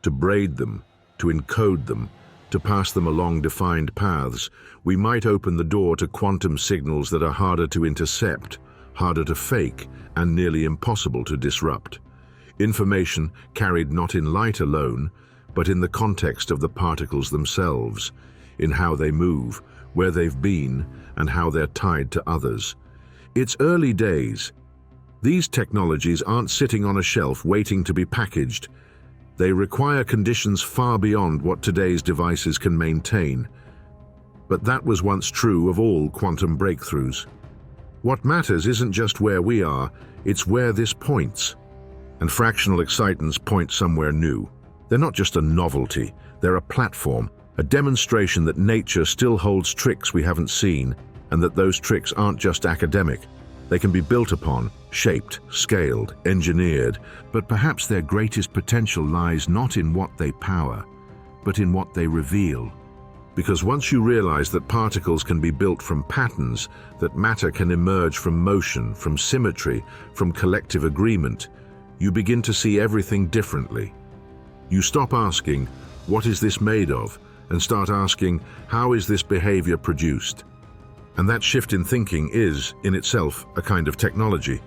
to braid them, to encode them, to pass them along defined paths, we might open the door to quantum signals that are harder to intercept, harder to fake, and nearly impossible to disrupt. Information carried not in light alone, but in the context of the particles themselves, in how they move, where they've been, and how they're tied to others. It's early days. These technologies aren't sitting on a shelf waiting to be packaged. They require conditions far beyond what today's devices can maintain. But that was once true of all quantum breakthroughs. What matters isn't just where we are, it's where this points. And fractional excitons point somewhere new. They're not just a novelty, they're a platform, a demonstration that nature still holds tricks we haven't seen, and that those tricks aren't just academic. They can be built upon, shaped, scaled, engineered, but perhaps their greatest potential lies not in what they power, but in what they reveal. Because once you realize that particles can be built from patterns, that matter can emerge from motion, from symmetry, from collective agreement, you begin to see everything differently. You stop asking, "What is this made of?" and start asking, "How is this behavior produced?" And that shift in thinking is, in itself, a kind of technology.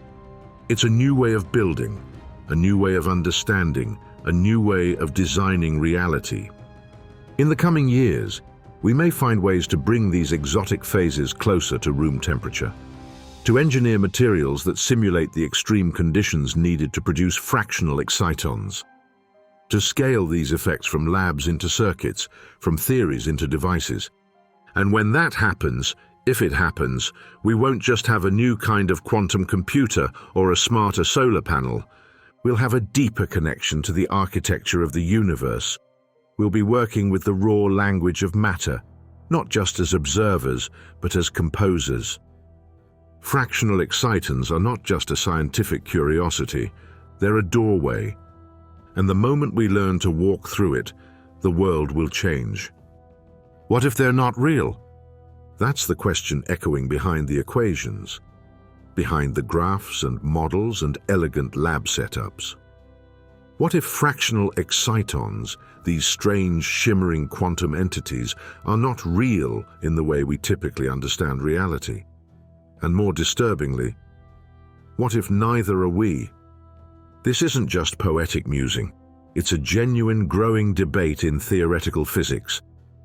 It's a new way of building, a new way of understanding, a new way of designing reality. In the coming years, we may find ways to bring these exotic phases closer to room temperature, to engineer materials that simulate the extreme conditions needed to produce fractional excitons, to scale these effects from labs into circuits, from theories into devices. And when that happens, if it happens, we won't just have a new kind of quantum computer or a smarter solar panel. We'll have a deeper connection to the architecture of the universe. We'll be working with the raw language of matter, not just as observers, but as composers. Fractional excitons are not just a scientific curiosity, they're a doorway. And the moment we learn to walk through it, the world will change. What if they're not real? That's the question echoing behind the equations, behind the graphs and models and elegant lab setups. What if fractional excitons, these strange, shimmering quantum entities, are not real in the way we typically understand reality? And more disturbingly, what if neither are we? This isn't just poetic musing. It's a genuine, growing debate in theoretical physics,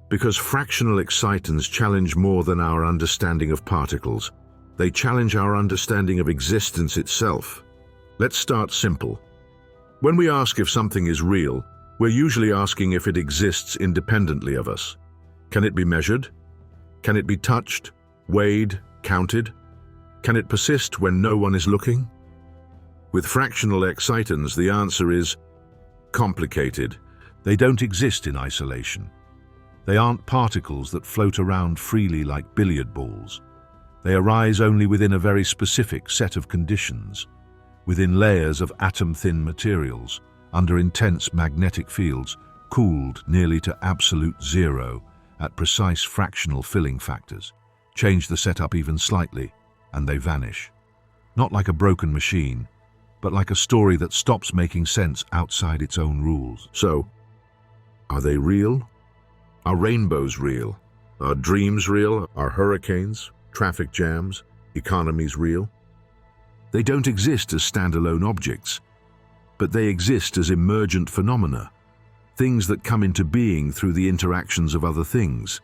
because fractional excitons challenge more than our understanding of particles. They challenge our understanding of existence itself. Let's start simple. When we ask if something is real, we're usually asking if it exists independently of us. Can it be measured? Can it be touched, weighed, counted? Can it persist when no one is looking? With fractional excitons, the answer is complicated. They don't exist in isolation. They aren't particles that float around freely like billiard balls. They arise only within a very specific set of conditions, within layers of atom-thin materials, under intense magnetic fields, cooled nearly to absolute zero at precise fractional filling factors. Change the setup even slightly, and they vanish. Not like a broken machine, but like a story that stops making sense outside its own rules. So, are they real? Are rainbows real? Are dreams real? Are hurricanes, traffic jams, economies real? They don't exist as standalone objects, but they exist as emergent phenomena, things that come into being through the interactions of other things.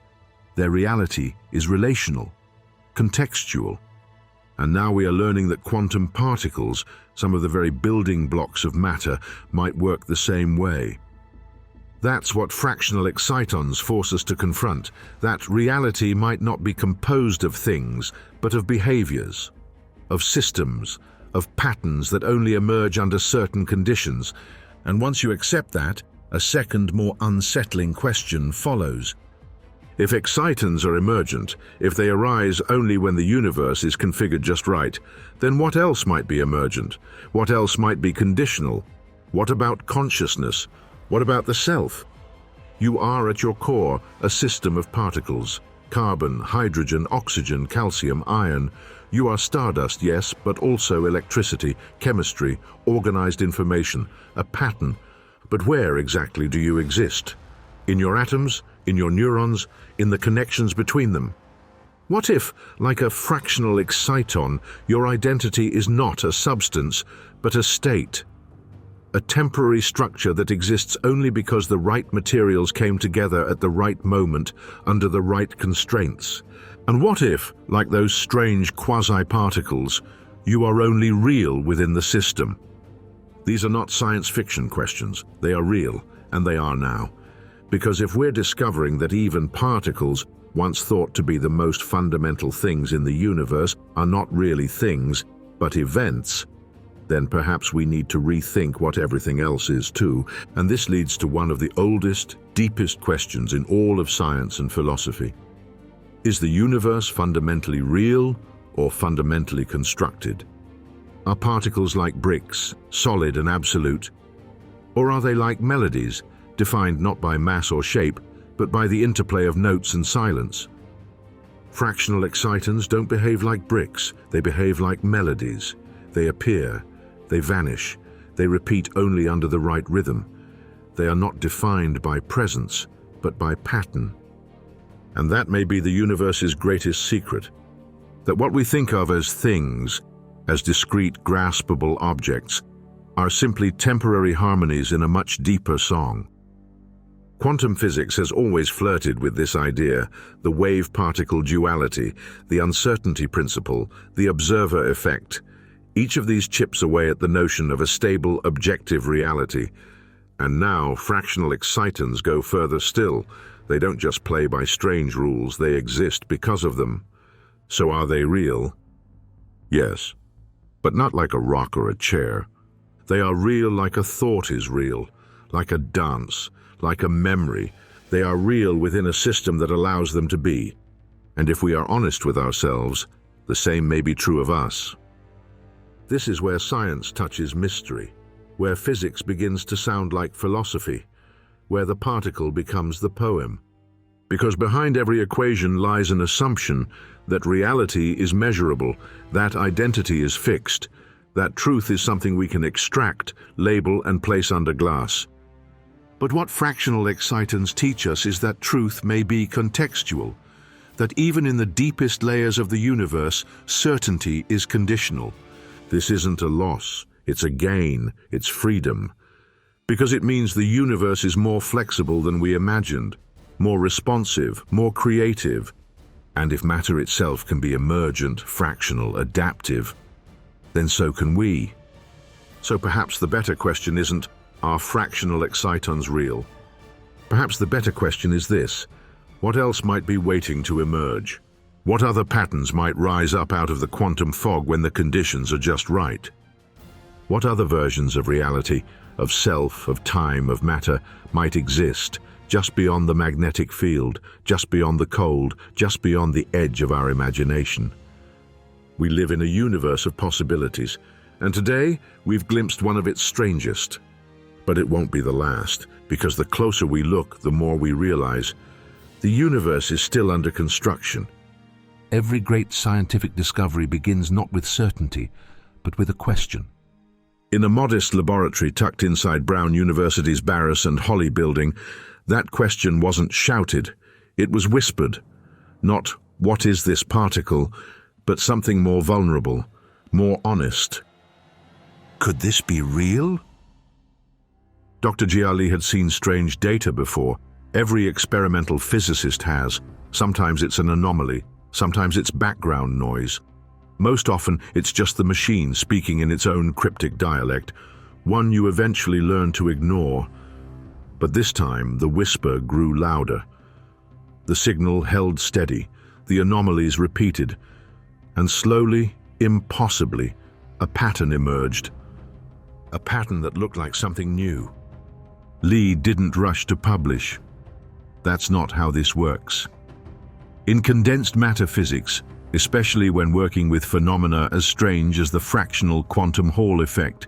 Their reality is relational, contextual. And now we are learning that quantum particles, some of the very building blocks of matter, might work the same way. That's what fractional excitons force us to confront, that reality might not be composed of things, but of behaviors, of systems, of patterns that only emerge under certain conditions. And once you accept that, a second, more unsettling question follows. If excitons are emergent, if they arise only when the universe is configured just right, then what else might be emergent? What else might be conditional? What about consciousness? What about the self? You are at your core a system of particles. Carbon, hydrogen, oxygen, calcium, iron. You are stardust, yes, but also electricity, chemistry, organized information, a pattern. But where exactly do you exist? In your atoms? In your neurons? In the connections between them? What if, like a fractional exciton, your identity is not a substance, but a state? A temporary structure that exists only because the right materials came together at the right moment, under the right constraints. And what if, like those strange quasi-particles, you are only real within the system? These are not science fiction questions. They are real, and they are now. Because if we're discovering that even particles, once thought to be the most fundamental things in the universe, are not really things, but events, then perhaps we need to rethink what everything else is too. And this leads to one of the oldest, deepest questions in all of science and philosophy. Is the universe fundamentally real or fundamentally constructed? Are particles like bricks, solid and absolute? Or are they like melodies, defined not by mass or shape, but by the interplay of notes and silence? Fractional excitons don't behave like bricks, they behave like melodies. They appear, they vanish, they repeat only under the right rhythm. They are not defined by presence, but by pattern. And that may be the universe's greatest secret. That what we think of as things, as discrete, graspable objects, are simply temporary harmonies in a much deeper song. Quantum physics has always flirted with this idea, the wave-particle duality, the uncertainty principle, the observer effect. Each of these chips away at the notion of a stable, objective reality. And now fractional excitons go further still. They don't just play by strange rules, they exist because of them. So are they real? Yes, but not like a rock or a chair. They are real like a thought is real, like a dance, like a memory. They are real within a system that allows them to be. And if we are honest with ourselves, the same may be true of us. This is where science touches mystery, where physics begins to sound like philosophy, where the particle becomes the poem. Because behind every equation lies an assumption that reality is measurable, that identity is fixed, that truth is something we can extract, label, and place under glass. But what fractional excitons teach us is that truth may be contextual, that even in the deepest layers of the universe, certainty is conditional. This isn't a loss, it's a gain, it's freedom. Because it means the universe is more flexible than we imagined, more responsive, more creative. And if matter itself can be emergent, fractional, adaptive, then so can we. So perhaps the better question isn't, are fractional excitons real? Perhaps the better question is this: what else might be waiting to emerge? What other patterns might rise up out of the quantum fog when the conditions are just right? What other versions of reality, of self, of time, of matter might exist just beyond the magnetic field, just beyond the cold, just beyond the edge of our imagination? We live in a universe of possibilities, and today we've glimpsed one of its strangest. But it won't be the last, because the closer we look, the more we realize the universe is still under construction. Every great scientific discovery begins not with certainty, but with a question. In a modest laboratory tucked inside Brown University's Barras and Holly building, that question wasn't shouted, it was whispered. Not, what is this particle, but something more vulnerable, more honest. Could this be real? Dr. Gialli had seen strange data before. Every experimental physicist has. Sometimes it's an anomaly, sometimes it's background noise. Most often, it's just the machine speaking in its own cryptic dialect, one you eventually learn to ignore. But this time, the whisper grew louder. The signal held steady, the anomalies repeated, and slowly, impossibly, a pattern emerged. A pattern that looked like something new. Lee didn't rush to publish. That's not how this works. In condensed matter physics, especially when working with phenomena as strange as the fractional quantum Hall effect,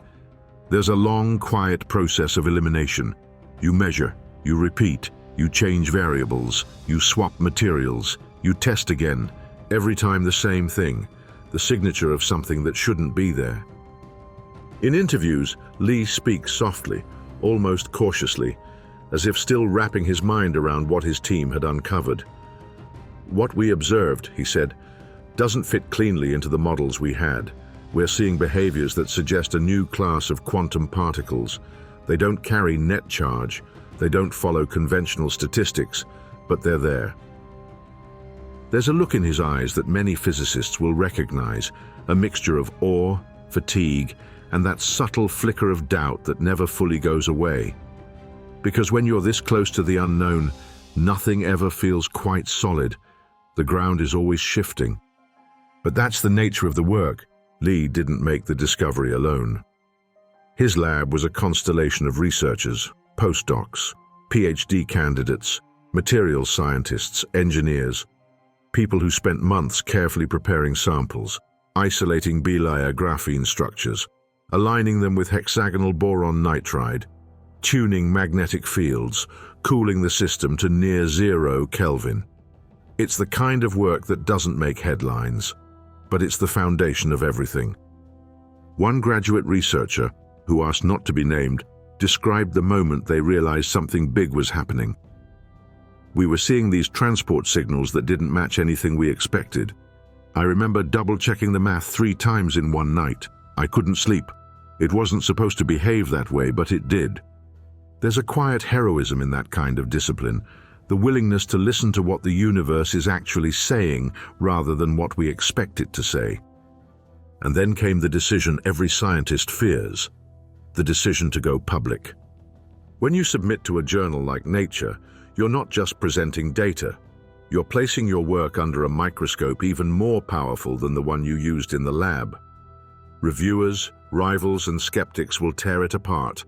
there's a long, quiet process of elimination. You measure, you repeat, you change variables, you swap materials, you test again, every time the same thing, the signature of something that shouldn't be there. In interviews, Lee speaks softly, almost cautiously, as if still wrapping his mind around what his team had uncovered. What we observed, he said, doesn't fit cleanly into the models we had. We're seeing behaviors that suggest a new class of quantum particles. They don't carry net charge, they don't follow conventional statistics, but they're there. There's a look in his eyes that many physicists will recognize, a mixture of awe, fatigue, and that subtle flicker of doubt that never fully goes away. Because when you're this close to the unknown, nothing ever feels quite solid. The ground is always shifting. But that's the nature of the work. Lee didn't make the discovery alone. His lab was a constellation of researchers, postdocs, PhD candidates, materials scientists, engineers, people who spent months carefully preparing samples, isolating B-layer graphene structures, aligning them with hexagonal boron nitride, tuning magnetic fields, cooling the system to near 0 Kelvin. It's the kind of work that doesn't make headlines, but it's the foundation of everything. One graduate researcher, who asked not to be named, described the moment they realized something big was happening. We were seeing these transport signals that didn't match anything we expected. I remember double-checking the math 3 times in one night. I couldn't sleep. It wasn't supposed to behave that way, but it did. There's a quiet heroism in that kind of discipline, the willingness to listen to what the universe is actually saying rather than what we expect it to say. And then came the decision every scientist fears, the decision to go public. When you submit to a journal like Nature, you're not just presenting data. You're placing your work under a microscope even more powerful than the one you used in the lab. Reviewers, rivals, and skeptics will tear it apart.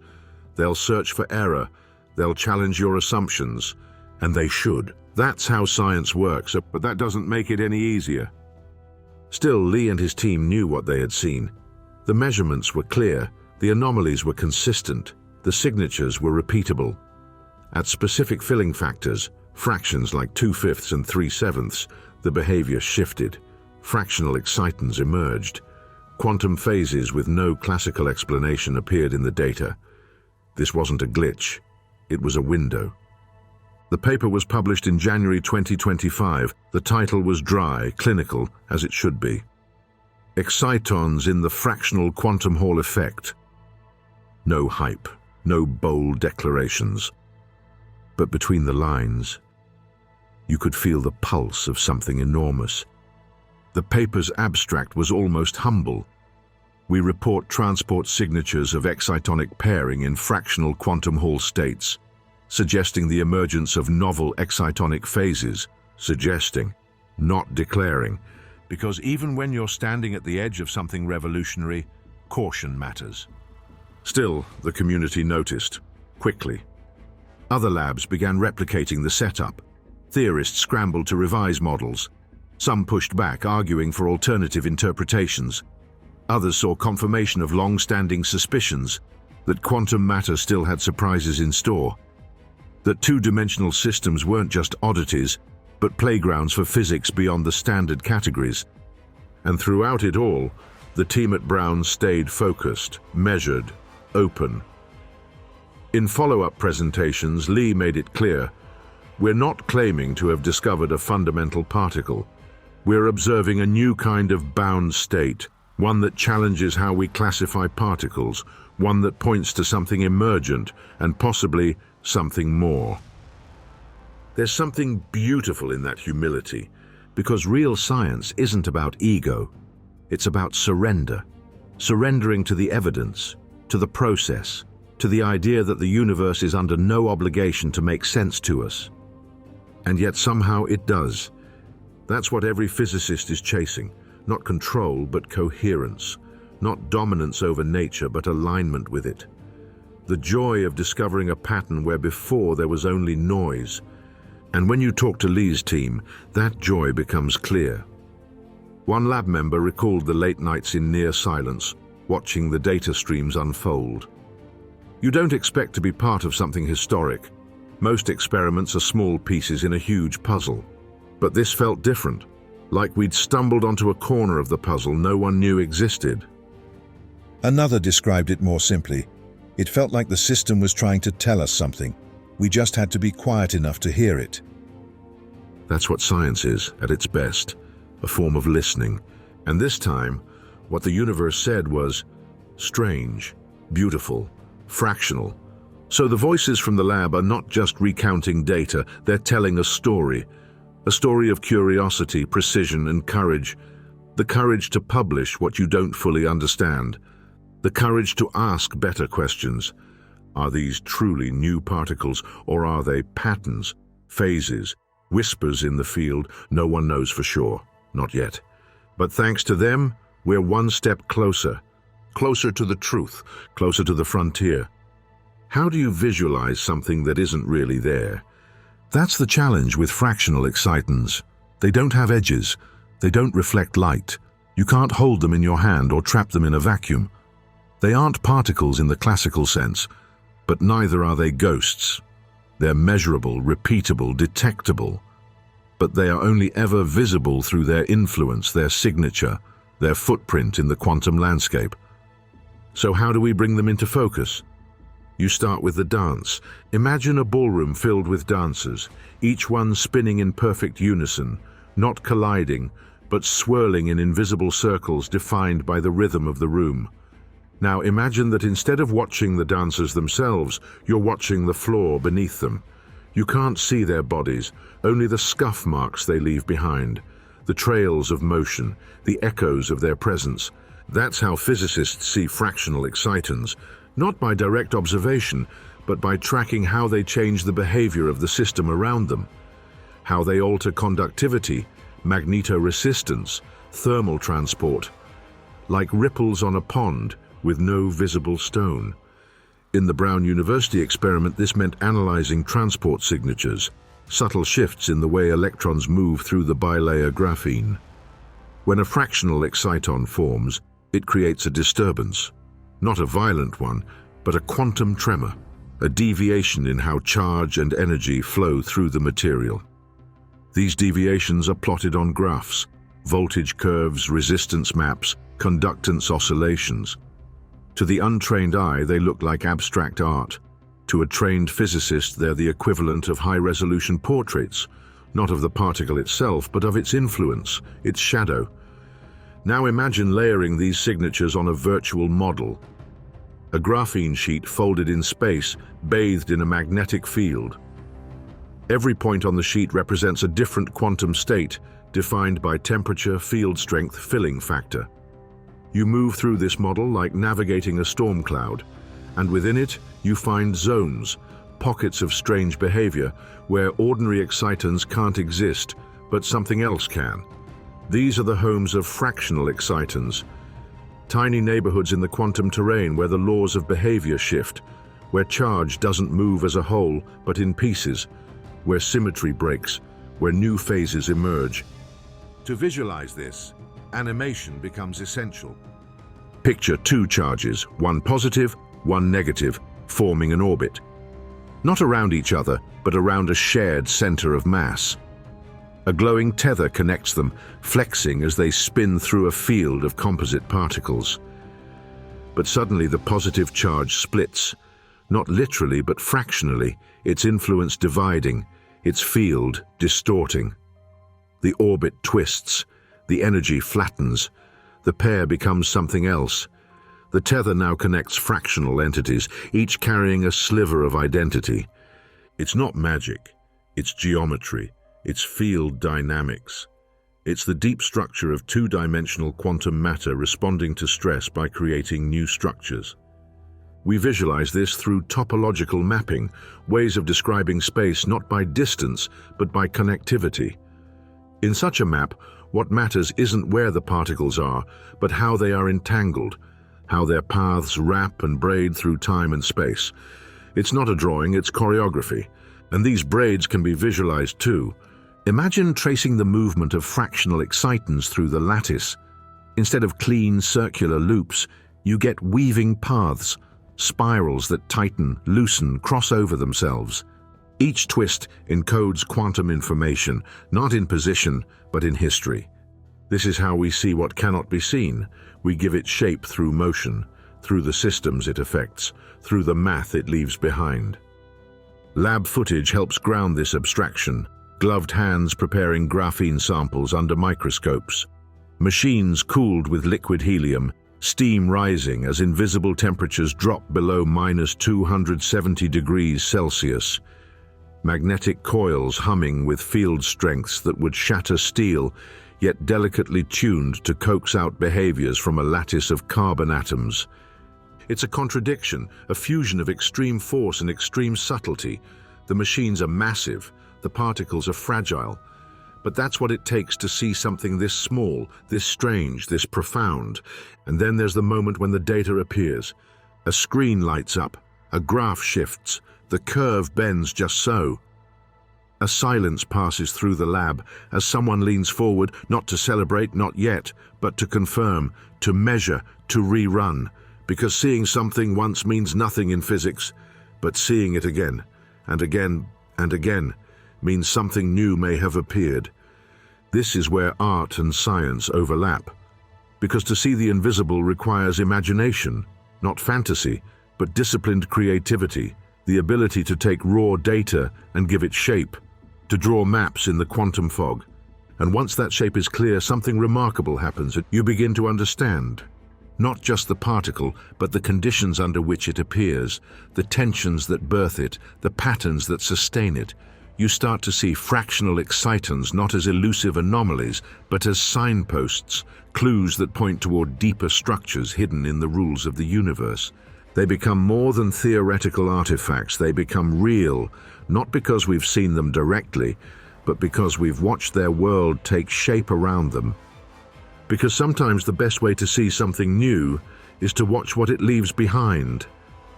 They'll search for error, they'll challenge your assumptions, and they should. That's how science works, but that doesn't make it any easier. Still, Lee and his team knew what they had seen. The measurements were clear, the anomalies were consistent, the signatures were repeatable. At specific filling factors, fractions like 2/5 and 3/7, the behavior shifted. Fractional excitons emerged. Quantum phases with no classical explanation appeared in the data. This wasn't a glitch, it was a window. The paper was published in January 2025. The title was dry, clinical, as it should be. Excitons in the fractional quantum Hall effect. No hype, no bold declarations. But between the lines, you could feel the pulse of something enormous. The paper's abstract was almost humble. We report transport signatures of excitonic pairing in fractional quantum Hall states, suggesting the emergence of novel excitonic phases, suggesting, not declaring, because even when you're standing at the edge of something revolutionary, caution matters. Still, the community noticed, quickly. Other labs began replicating the setup. Theorists scrambled to revise models. Some pushed back, arguing for alternative interpretations. Others saw confirmation of long-standing suspicions that quantum matter still had surprises in store, that two-dimensional systems weren't just oddities, but playgrounds for physics beyond the standard categories. And throughout it all, the team at Brown stayed focused, measured, open. In follow-up presentations, Lee made it clear, we're not claiming to have discovered a fundamental particle. We're observing a new kind of bound state, one that challenges how we classify particles, one that points to something emergent and possibly something more. There's something beautiful in that humility, because real science isn't about ego. It's about surrender. Surrendering to the evidence, to the process, to the idea that the universe is under no obligation to make sense to us. And yet somehow it does. That's what every physicist is chasing. Not control, but coherence. Not dominance over nature, but alignment with it. The joy of discovering a pattern where before there was only noise. And when you talk to Lee's team, that joy becomes clear. One lab member recalled the late nights in near silence, watching the data streams unfold. You don't expect to be part of something historic. Most experiments are small pieces in a huge puzzle. But this felt different, like we'd stumbled onto a corner of the puzzle no one knew existed. Another described it more simply. It felt like the system was trying to tell us something. We just had to be quiet enough to hear it. That's what science is, at its best, a form of listening. And this time, what the universe said was strange, beautiful, fractional. So the voices from the lab are not just recounting data, they're telling a story of curiosity, precision, and courage. The courage to publish what you don't fully understand. The courage to ask better questions. Are these truly new particles, or are they patterns, phases, whispers in the field? No one knows for sure, not yet. But thanks to them, we're one step closer. Closer to the truth, closer to the frontier. How do you visualize something that isn't really there? That's the challenge with fractional excitons. They don't have edges. They don't reflect light. You can't hold them in your hand or trap them in a vacuum. They aren't particles in the classical sense, but neither are they ghosts. They're measurable, repeatable, detectable, but they are only ever visible through their influence, their signature, their footprint in the quantum landscape. So how do we bring them into focus? You start with the dance. Imagine a ballroom filled with dancers, each one spinning in perfect unison, not colliding, but swirling in invisible circles defined by the rhythm of the room. Now imagine that instead of watching the dancers themselves, you're watching the floor beneath them. You can't see their bodies, only the scuff marks they leave behind, the trails of motion, the echoes of their presence. That's how physicists see fractional excitons, not by direct observation, but by tracking how they change the behavior of the system around them, how they alter conductivity, magnetoresistance, thermal transport, like ripples on a pond with no visible stone. In the Brown University experiment, this meant analyzing transport signatures, subtle shifts in the way electrons move through the bilayer graphene. When a fractional exciton forms, it creates a disturbance, not a violent one, but a quantum tremor, a deviation in how charge and energy flow through the material. These deviations are plotted on graphs, voltage curves, resistance maps, conductance oscillations. To the untrained eye, they look like abstract art. To a trained physicist, they're the equivalent of high-resolution portraits, not of the particle itself, but of its influence, its shadow. Now imagine layering these signatures on a virtual model. A graphene sheet folded in space, bathed in a magnetic field. Every point on the sheet represents a different quantum state, defined by temperature, field strength, filling factor. You move through this model like navigating a storm cloud, and within it you find zones, pockets of strange behavior, where ordinary excitons can't exist, but something else can. These are the homes of fractional excitons, tiny neighborhoods in the quantum terrain where the laws of behavior shift, where charge doesn't move as a whole, but in pieces, where symmetry breaks, where new phases emerge. To visualize this, animation becomes essential. Picture two charges, one positive, one negative, forming an orbit. Not around each other, but around a shared center of mass. A glowing tether connects them, flexing as they spin through a field of composite particles. But suddenly the positive charge splits, not literally but fractionally, its influence dividing, its field distorting. The orbit twists, the energy flattens, the pair becomes something else. The tether now connects fractional entities, each carrying a sliver of identity. It's not magic, it's geometry, it's field dynamics. It's the deep structure of two-dimensional quantum matter responding to stress by creating new structures. We visualize this through topological mapping, ways of describing space not by distance, but by connectivity. In such a map, what matters isn't where the particles are, but how they are entangled, how their paths wrap and braid through time and space. It's not a drawing, it's choreography. And these braids can be visualized too. Imagine tracing the movement of fractional excitons through the lattice. Instead of clean circular loops, you get weaving paths, spirals that tighten, loosen, cross over themselves. Each twist encodes quantum information, not in position, but in history. This is how we see what cannot be seen. We give it shape through motion, through the systems it affects, through the math it leaves behind. Lab footage helps ground this abstraction, gloved hands preparing graphene samples under microscopes, machines cooled with liquid helium, steam rising as invisible temperatures drop below -270 degrees Celsius, magnetic coils humming with field strengths that would shatter steel, yet delicately tuned to coax out behaviors from a lattice of carbon atoms. It's a contradiction, a fusion of extreme force and extreme subtlety. The machines are massive, the particles are fragile. But that's what it takes to see something this small, this strange, this profound. And then there's the moment when the data appears. A screen lights up, a graph shifts, the curve bends just so. A silence passes through the lab as someone leans forward, not to celebrate, not yet, but to confirm, to measure, to rerun. Because seeing something once means nothing in physics, but seeing it again, and again, and again, means something new may have appeared. This is where art and science overlap. Because to see the invisible requires imagination, not fantasy, but disciplined creativity, the ability to take raw data and give it shape, to draw maps in the quantum fog, And once that shape is clear, something remarkable happens. You begin to understand not just the particle, but the conditions under which it appears, the tensions that birth it, the patterns that sustain it. You start to see fractional excitons not as elusive anomalies, but as signposts, clues that point toward deeper structures hidden in the rules of the universe. They become more than theoretical artifacts. They become real, not because we've seen them directly, but because we've watched their world take shape around them. Because sometimes the best way to see something new is to watch what it leaves behind.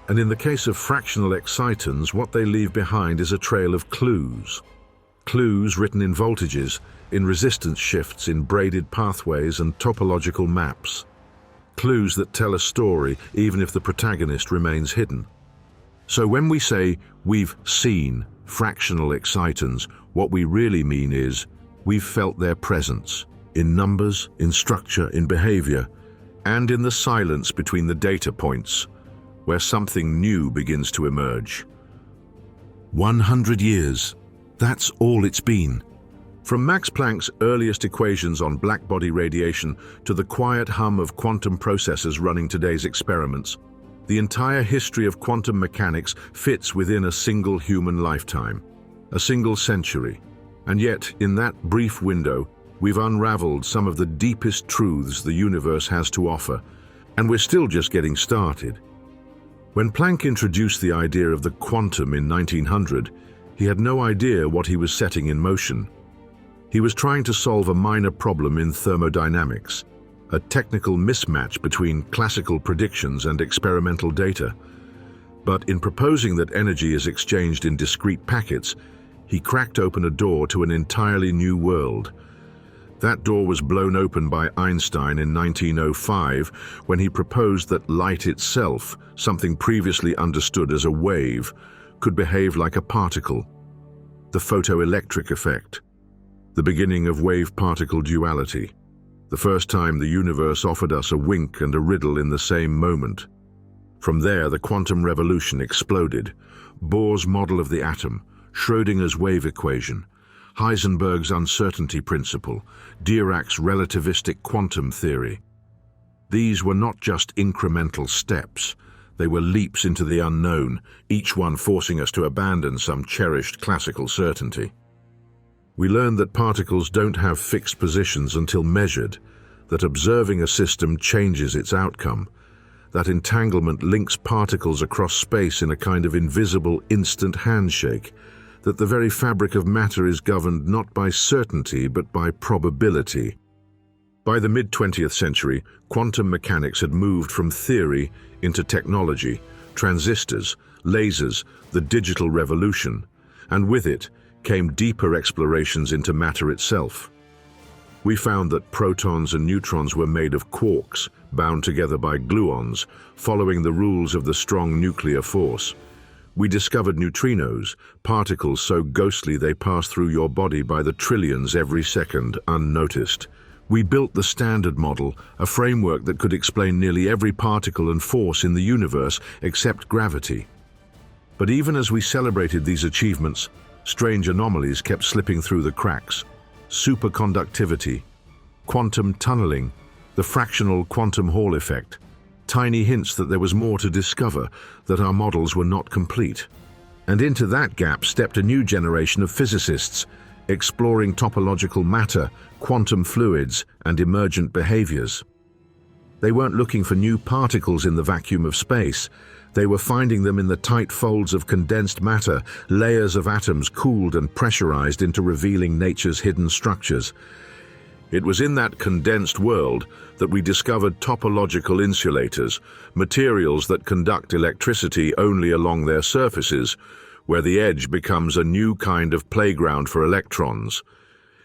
And in the case of fractional excitons, what they leave behind is a trail of clues. Clues written in voltages, in resistance shifts, in braided pathways and topological maps. Clues that tell a story, even if the protagonist remains hidden. So when we say we've seen fractional excitons, what we really mean is we've felt their presence. In numbers, in structure, in behavior, and in the silence between the data points, where something new begins to emerge. 100 years, that's all it's been. From Max Planck's earliest equations on blackbody radiation to the quiet hum of quantum processors running today's experiments, the entire history of quantum mechanics fits within a single human lifetime, a single century. And yet, in that brief window, we've unraveled some of the deepest truths the universe has to offer, and we're still just getting started. When Planck introduced the idea of the quantum in 1900, he had no idea what he was setting in motion. He was trying to solve a minor problem in thermodynamics, a technical mismatch between classical predictions and experimental data. But in proposing that energy is exchanged in discrete packets, he cracked open a door to an entirely new world. That door was blown open by Einstein in 1905 when he proposed that light itself, something previously understood as a wave, could behave like a particle. The photoelectric effect. The beginning of wave-particle duality. The first time the universe offered us a wink and a riddle in the same moment. From there, the quantum revolution exploded. Bohr's model of the atom, Schrödinger's wave equation, Heisenberg's uncertainty principle, Dirac's relativistic quantum theory. These were not just incremental steps. They were leaps into the unknown, each one forcing us to abandon some cherished classical certainty. We learned that particles don't have fixed positions until measured, that observing a system changes its outcome, that entanglement links particles across space in a kind of invisible instant handshake, that the very fabric of matter is governed not by certainty but by probability. By the mid-20th century, quantum mechanics had moved from theory into technology, transistors, lasers, the digital revolution, and with it came deeper explorations into matter itself. We found that protons and neutrons were made of quarks, bound together by gluons, following the rules of the strong nuclear force. We discovered neutrinos, particles so ghostly they pass through your body by the trillions every second, unnoticed. We built the Standard Model, a framework that could explain nearly every particle and force in the universe except gravity. But even as we celebrated these achievements, strange anomalies kept slipping through the cracks. Superconductivity, quantum tunneling, the fractional quantum-Hall effect. Tiny hints that there was more to discover, that our models were not complete. And into that gap stepped a new generation of physicists, exploring topological matter, quantum fluids, and emergent behaviors. They weren't looking for new particles in the vacuum of space. They were finding them in the tight folds of condensed matter, layers of atoms cooled and pressurized into revealing nature's hidden structures. It was in that condensed world that we discovered topological insulators, materials that conduct electricity only along their surfaces, where the edge becomes a new kind of playground for electrons.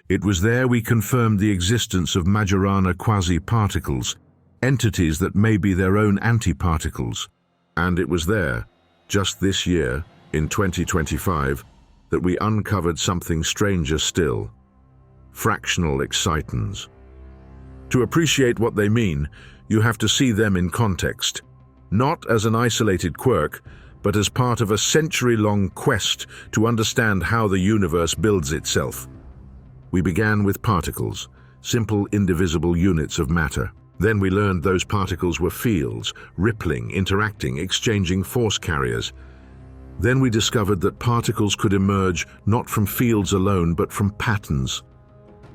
It was there we confirmed the existence of Majorana quasi-particles, entities that may be their own antiparticles. And it was there, just this year, in 2025, that we uncovered something stranger still. Fractional excitons. To appreciate what they mean, you have to see them in context, not as an isolated quirk, but as part of a century-long quest to understand how the universe builds itself. We began with particles, simple indivisible units of matter. Then we learned those particles were fields, rippling, interacting, exchanging force carriers. Then we discovered that particles could emerge not from fields alone, but from patterns,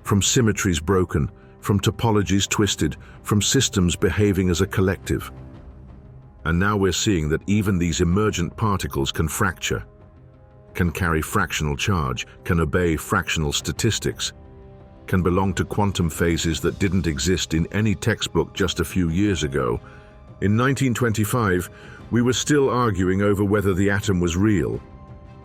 from symmetries broken, from topologies twisted, from systems behaving as a collective. And now we're seeing that even these emergent particles can fracture, can carry fractional charge, can obey fractional statistics, can belong to quantum phases that didn't exist in any textbook just a few years ago. In 1925, we were still arguing over whether the atom was real.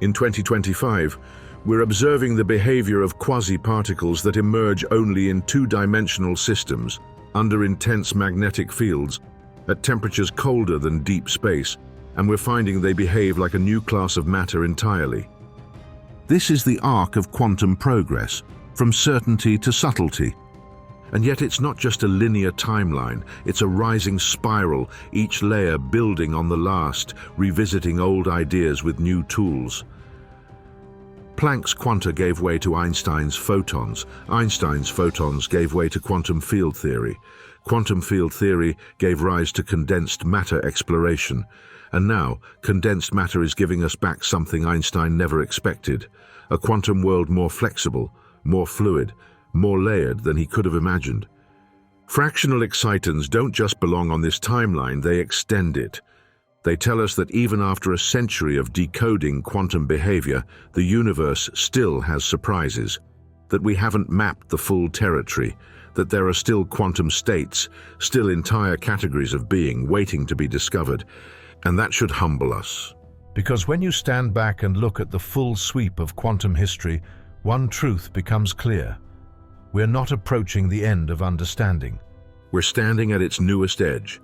In 2025, we're observing the behavior of quasi-particles that emerge only in two-dimensional systems, under intense magnetic fields, at temperatures colder than deep space, and we're finding they behave like a new class of matter entirely. This is the arc of quantum progress, from certainty to subtlety. And yet it's not just a linear timeline, it's a rising spiral, each layer building on the last, revisiting old ideas with new tools. Planck's quanta gave way to Einstein's photons. Einstein's photons gave way to quantum field theory. Quantum field theory gave rise to condensed matter exploration. And now, condensed matter is giving us back something Einstein never expected: a quantum world more flexible, more fluid, more layered than he could have imagined. Fractional excitons don't just belong on this timeline, they extend it. They tell us that even after a century of decoding quantum behavior, the universe still has surprises, that we haven't mapped the full territory, that there are still quantum states, still entire categories of being waiting to be discovered. And that should humble us. Because when you stand back and look at the full sweep of quantum history, one truth becomes clear. We're not approaching the end of understanding. We're standing at its newest edge.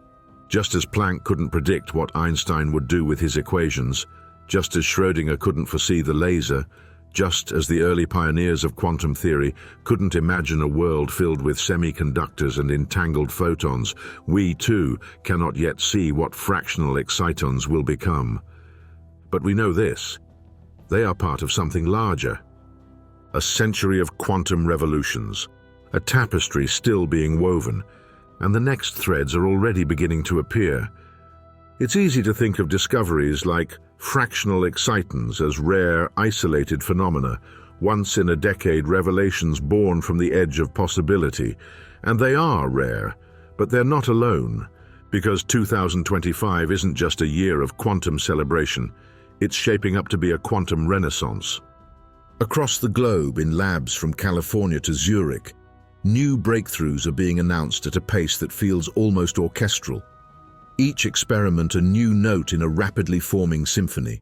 Just as Planck couldn't predict what Einstein would do with his equations, just as Schrödinger couldn't foresee the laser, just as the early pioneers of quantum theory couldn't imagine a world filled with semiconductors and entangled photons, we too cannot yet see what fractional excitons will become. But we know this: they are part of something larger. A century of quantum revolutions, a tapestry still being woven, and the next threads are already beginning to appear. It's easy to think of discoveries like fractional excitons as rare, isolated phenomena, once-in-a-decade revelations born from the edge of possibility. And they are rare, but they're not alone, because 2025 isn't just a year of quantum celebration, it's shaping up to be a quantum renaissance. Across the globe, in labs from California to Zurich, new breakthroughs are being announced at a pace that feels almost orchestral. Each experiment a new note in a rapidly forming symphony.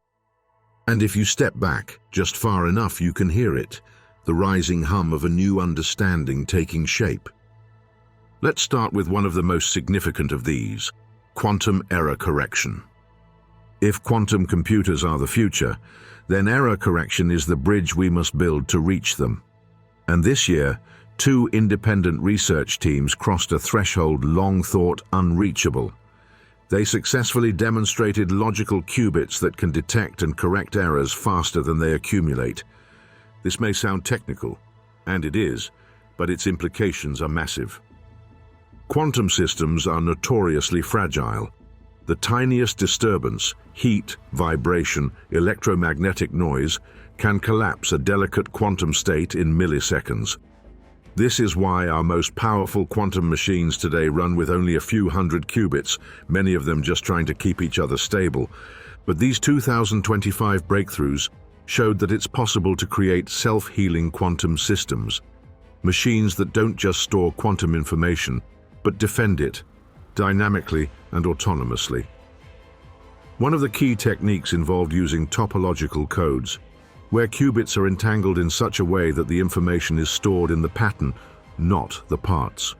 And if you step back just far enough, you can hear it, the rising hum of a new understanding taking shape. Let's start with one of the most significant of these: quantum error correction. If quantum computers are the future, then error correction is the bridge we must build to reach them. And this year, two independent research teams crossed a threshold long thought unreachable. They successfully demonstrated logical qubits that can detect and correct errors faster than they accumulate. This may sound technical, and it is, but its implications are massive. Quantum systems are notoriously fragile. The tiniest disturbance, heat, vibration, electromagnetic noise, can collapse a delicate quantum state in milliseconds. This is why our most powerful quantum machines today run with only a few hundred qubits, many of them just trying to keep each other stable. But these 2025 breakthroughs showed that it's possible to create self-healing quantum systems, machines that don't just store quantum information, but defend it, dynamically and autonomously. One of the key techniques involved using topological codes, where qubits are entangled in such a way that the information is stored in the pattern, not the parts.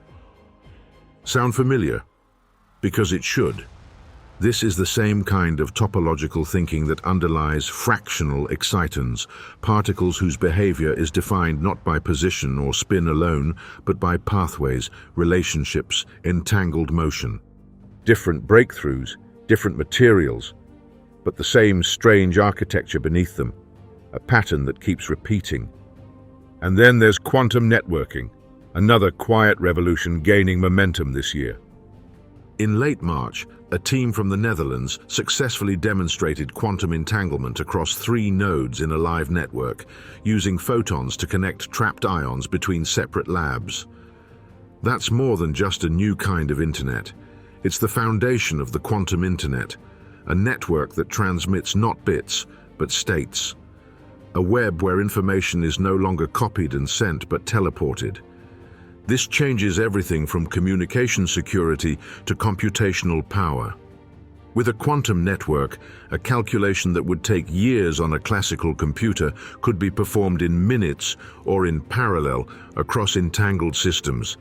Sound familiar? Because it should. This is the same kind of topological thinking that underlies fractional excitons, particles whose behavior is defined not by position or spin alone, but by pathways, relationships, entangled motion. Different breakthroughs, different materials, but the same strange architecture beneath them, a pattern that keeps repeating. And then there's quantum networking, another quiet revolution gaining momentum this year. In late March, a team from the Netherlands successfully demonstrated quantum entanglement across 3 nodes in a live network, using photons to connect trapped ions between separate labs. That's more than just a new kind of internet. It's the foundation of the quantum internet, a network that transmits not bits, but states. A web where information is no longer copied and sent, but teleported. This changes everything from communication security to computational power. With a quantum network, a calculation that would take years on a classical computer could be performed in minutes or in parallel across entangled systems.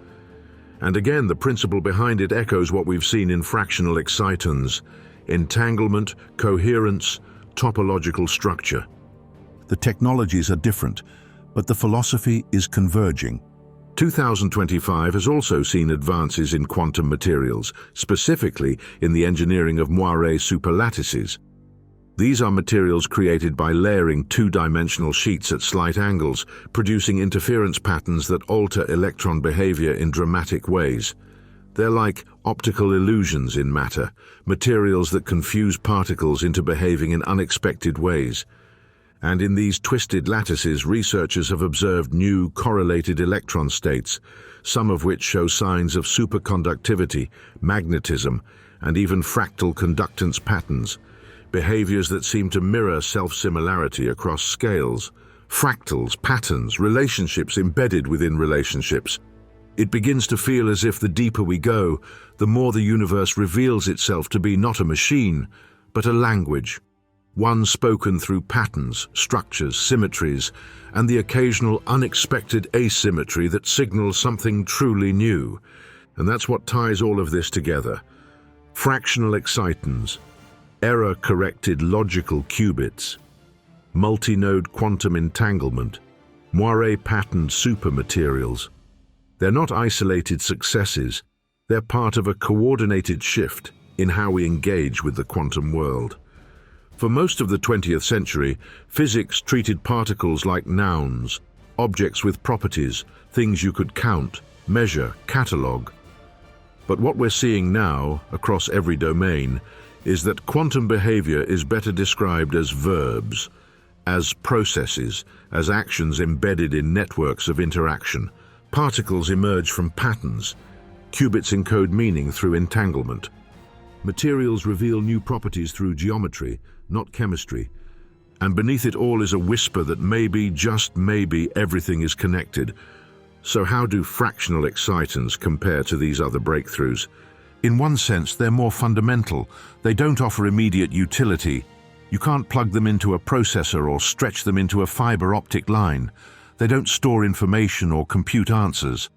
And again, the principle behind it echoes what we've seen in fractional excitons: entanglement, coherence, topological structure. The technologies are different, but the philosophy is converging. 2025 has also seen advances in quantum materials, specifically in the engineering of moire superlattices. These are materials created by layering 2-dimensional sheets at slight angles, producing interference patterns that alter electron behavior in dramatic ways. They're like optical illusions in matter, materials that confuse particles into behaving in unexpected ways. And in these twisted lattices, researchers have observed new correlated electron states, some of which show signs of superconductivity, magnetism, and even fractal conductance patterns, behaviors that seem to mirror self-similarity across scales. Fractals, patterns, relationships embedded within relationships. It begins to feel as if the deeper we go, the more the universe reveals itself to be not a machine, but a language. One spoken through patterns, structures, symmetries, and the occasional unexpected asymmetry that signals something truly new. And that's what ties all of this together. Fractional excitons, error-corrected logical qubits, multi-node quantum entanglement, moire-patterned supermaterials. They're not isolated successes, they're part of a coordinated shift in how we engage with the quantum world. For most of the 20th century, physics treated particles like nouns, objects with properties, things you could count, measure, catalogue. But what we're seeing now, across every domain, is that quantum behavior is better described as verbs, as processes, as actions embedded in networks of interaction. Particles emerge from patterns. Qubits encode meaning through entanglement. Materials reveal new properties through geometry, not chemistry. And beneath it all is a whisper that maybe, just maybe, everything is connected. So how do fractional excitons compare to these other breakthroughs? In one sense, they're more fundamental. They don't offer immediate utility. You can't plug them into a processor or stretch them into a fiber optic line. They don't store information or compute answers.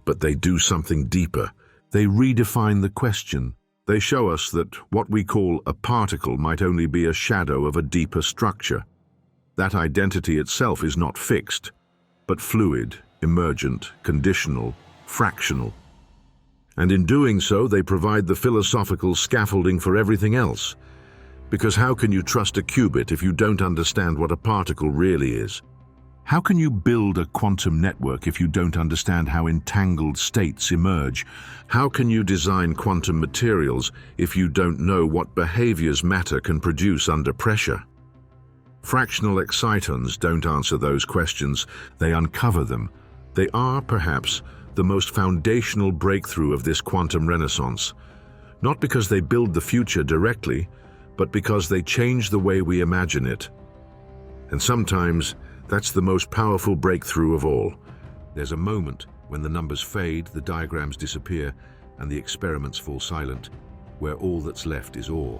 But they do something deeper. They redefine the question. They show us that what we call a particle might only be a shadow of a deeper structure. That identity itself is not fixed, but fluid, emergent, conditional, fractional. And in doing so, they provide the philosophical scaffolding for everything else. Because how can you trust a qubit if you don't understand what a particle really is? How can you build a quantum network if you don't understand how entangled states emerge? How can you design quantum materials if you don't know what behaviors matter can produce under pressure? Fractional excitons don't answer those questions, they uncover them. They are, perhaps, the most foundational breakthrough of this quantum renaissance. Not because they build the future directly, but because they change the way we imagine it. And sometimes, that's the most powerful breakthrough of all. There's a moment when the numbers fade, the diagrams disappear, and the experiments fall silent, where all that's left is awe.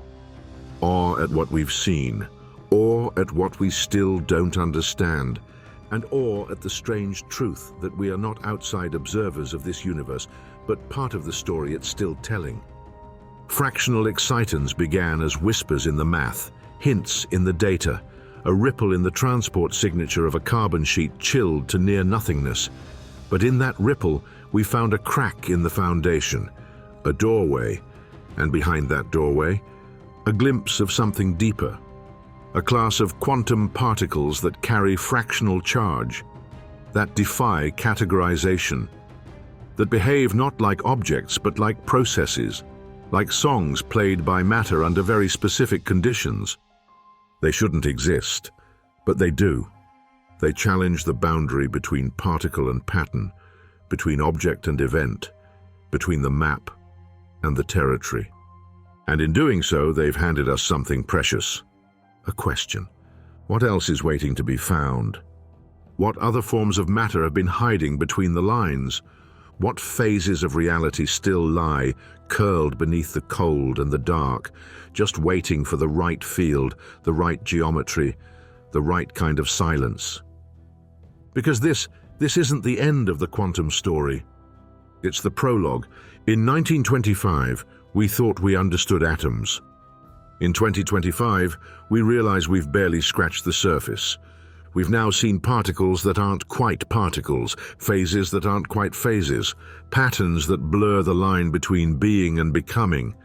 Awe at what we've seen, awe at what we still don't understand, and awe at the strange truth that we are not outside observers of this universe, but part of the story it's still telling. Fractional excitons began as whispers in the math, hints in the data, a ripple in the transport signature of a carbon sheet chilled to near nothingness. But in that ripple, we found a crack in the foundation, a doorway, and behind that doorway, a glimpse of something deeper, a class of quantum particles that carry fractional charge. that defy categorization, that behave not like objects but like processes, like songs played by matter under very specific conditions. They shouldn't exist, but they do. They challenge the boundary between particle and pattern, between object and event, between the map and the territory. And in doing so, they've handed us something precious. A question. What else is waiting to be found? What other forms of matter have been hiding between the lines? What phases of reality still lie, curled beneath the cold and the dark, just waiting for the right field, the right geometry, the right kind of silence? Because this isn't the end of the quantum story. It's the prologue. In 1925, we thought we understood atoms. In 2025, we realize we've barely scratched the surface. We've now seen particles that aren't quite particles, phases that aren't quite phases, patterns that blur the line between being and becoming.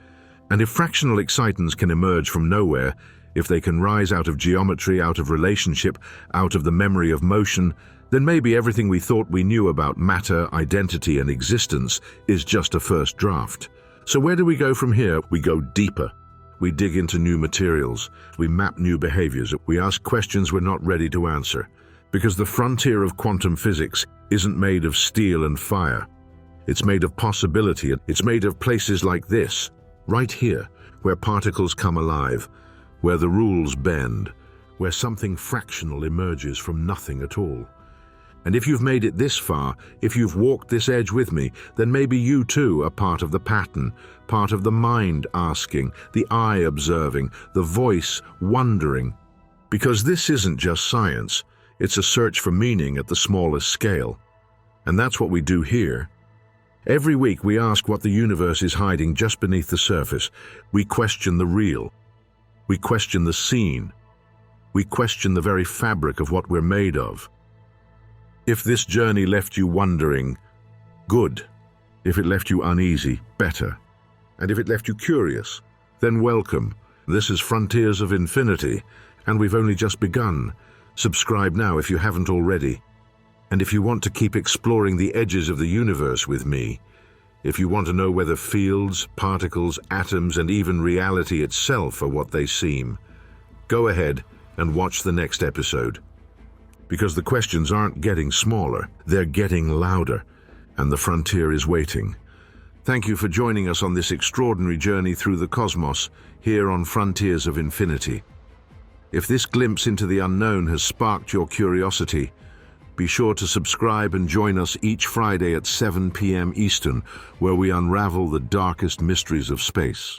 And if fractional excitons can emerge from nowhere, if they can rise out of geometry, out of relationship, out of the memory of motion, then maybe everything we thought we knew about matter, identity, and existence is just a first draft. So where do we go from here? We go deeper. We dig into new materials. We map new behaviors. We ask questions we're not ready to answer. Because the frontier of quantum physics isn't made of steel and fire. It's made of possibility. It's made of places like this, right here, where particles come alive, where the rules bend, where something fractional emerges from nothing at all. And if you've made it this far, if you've walked this edge with me, then maybe you too are part of the pattern, part of the mind asking, the eye observing, the voice wondering. Because this isn't just science, it's a search for meaning at the smallest scale. And that's what we do here. Every week we ask what the universe is hiding just beneath the surface. We question the real. We question the seen. We question the very fabric of what we're made of. If this journey left you wondering, good. If it left you uneasy, better. And if it left you curious, then welcome. This is Frontiers of Infinity, and we've only just begun. Subscribe now if you haven't already. And if you want to keep exploring the edges of the universe with me, if you want to know whether fields, particles, atoms, and even reality itself are what they seem, go ahead and watch the next episode. Because the questions aren't getting smaller, they're getting louder, and the frontier is waiting. Thank you for joining us on this extraordinary journey through the cosmos, here on Frontiers of Infinity. If this glimpse into the unknown has sparked your curiosity, be sure to subscribe and join us each Friday at 7 p.m. Eastern, where we unravel the darkest mysteries of space.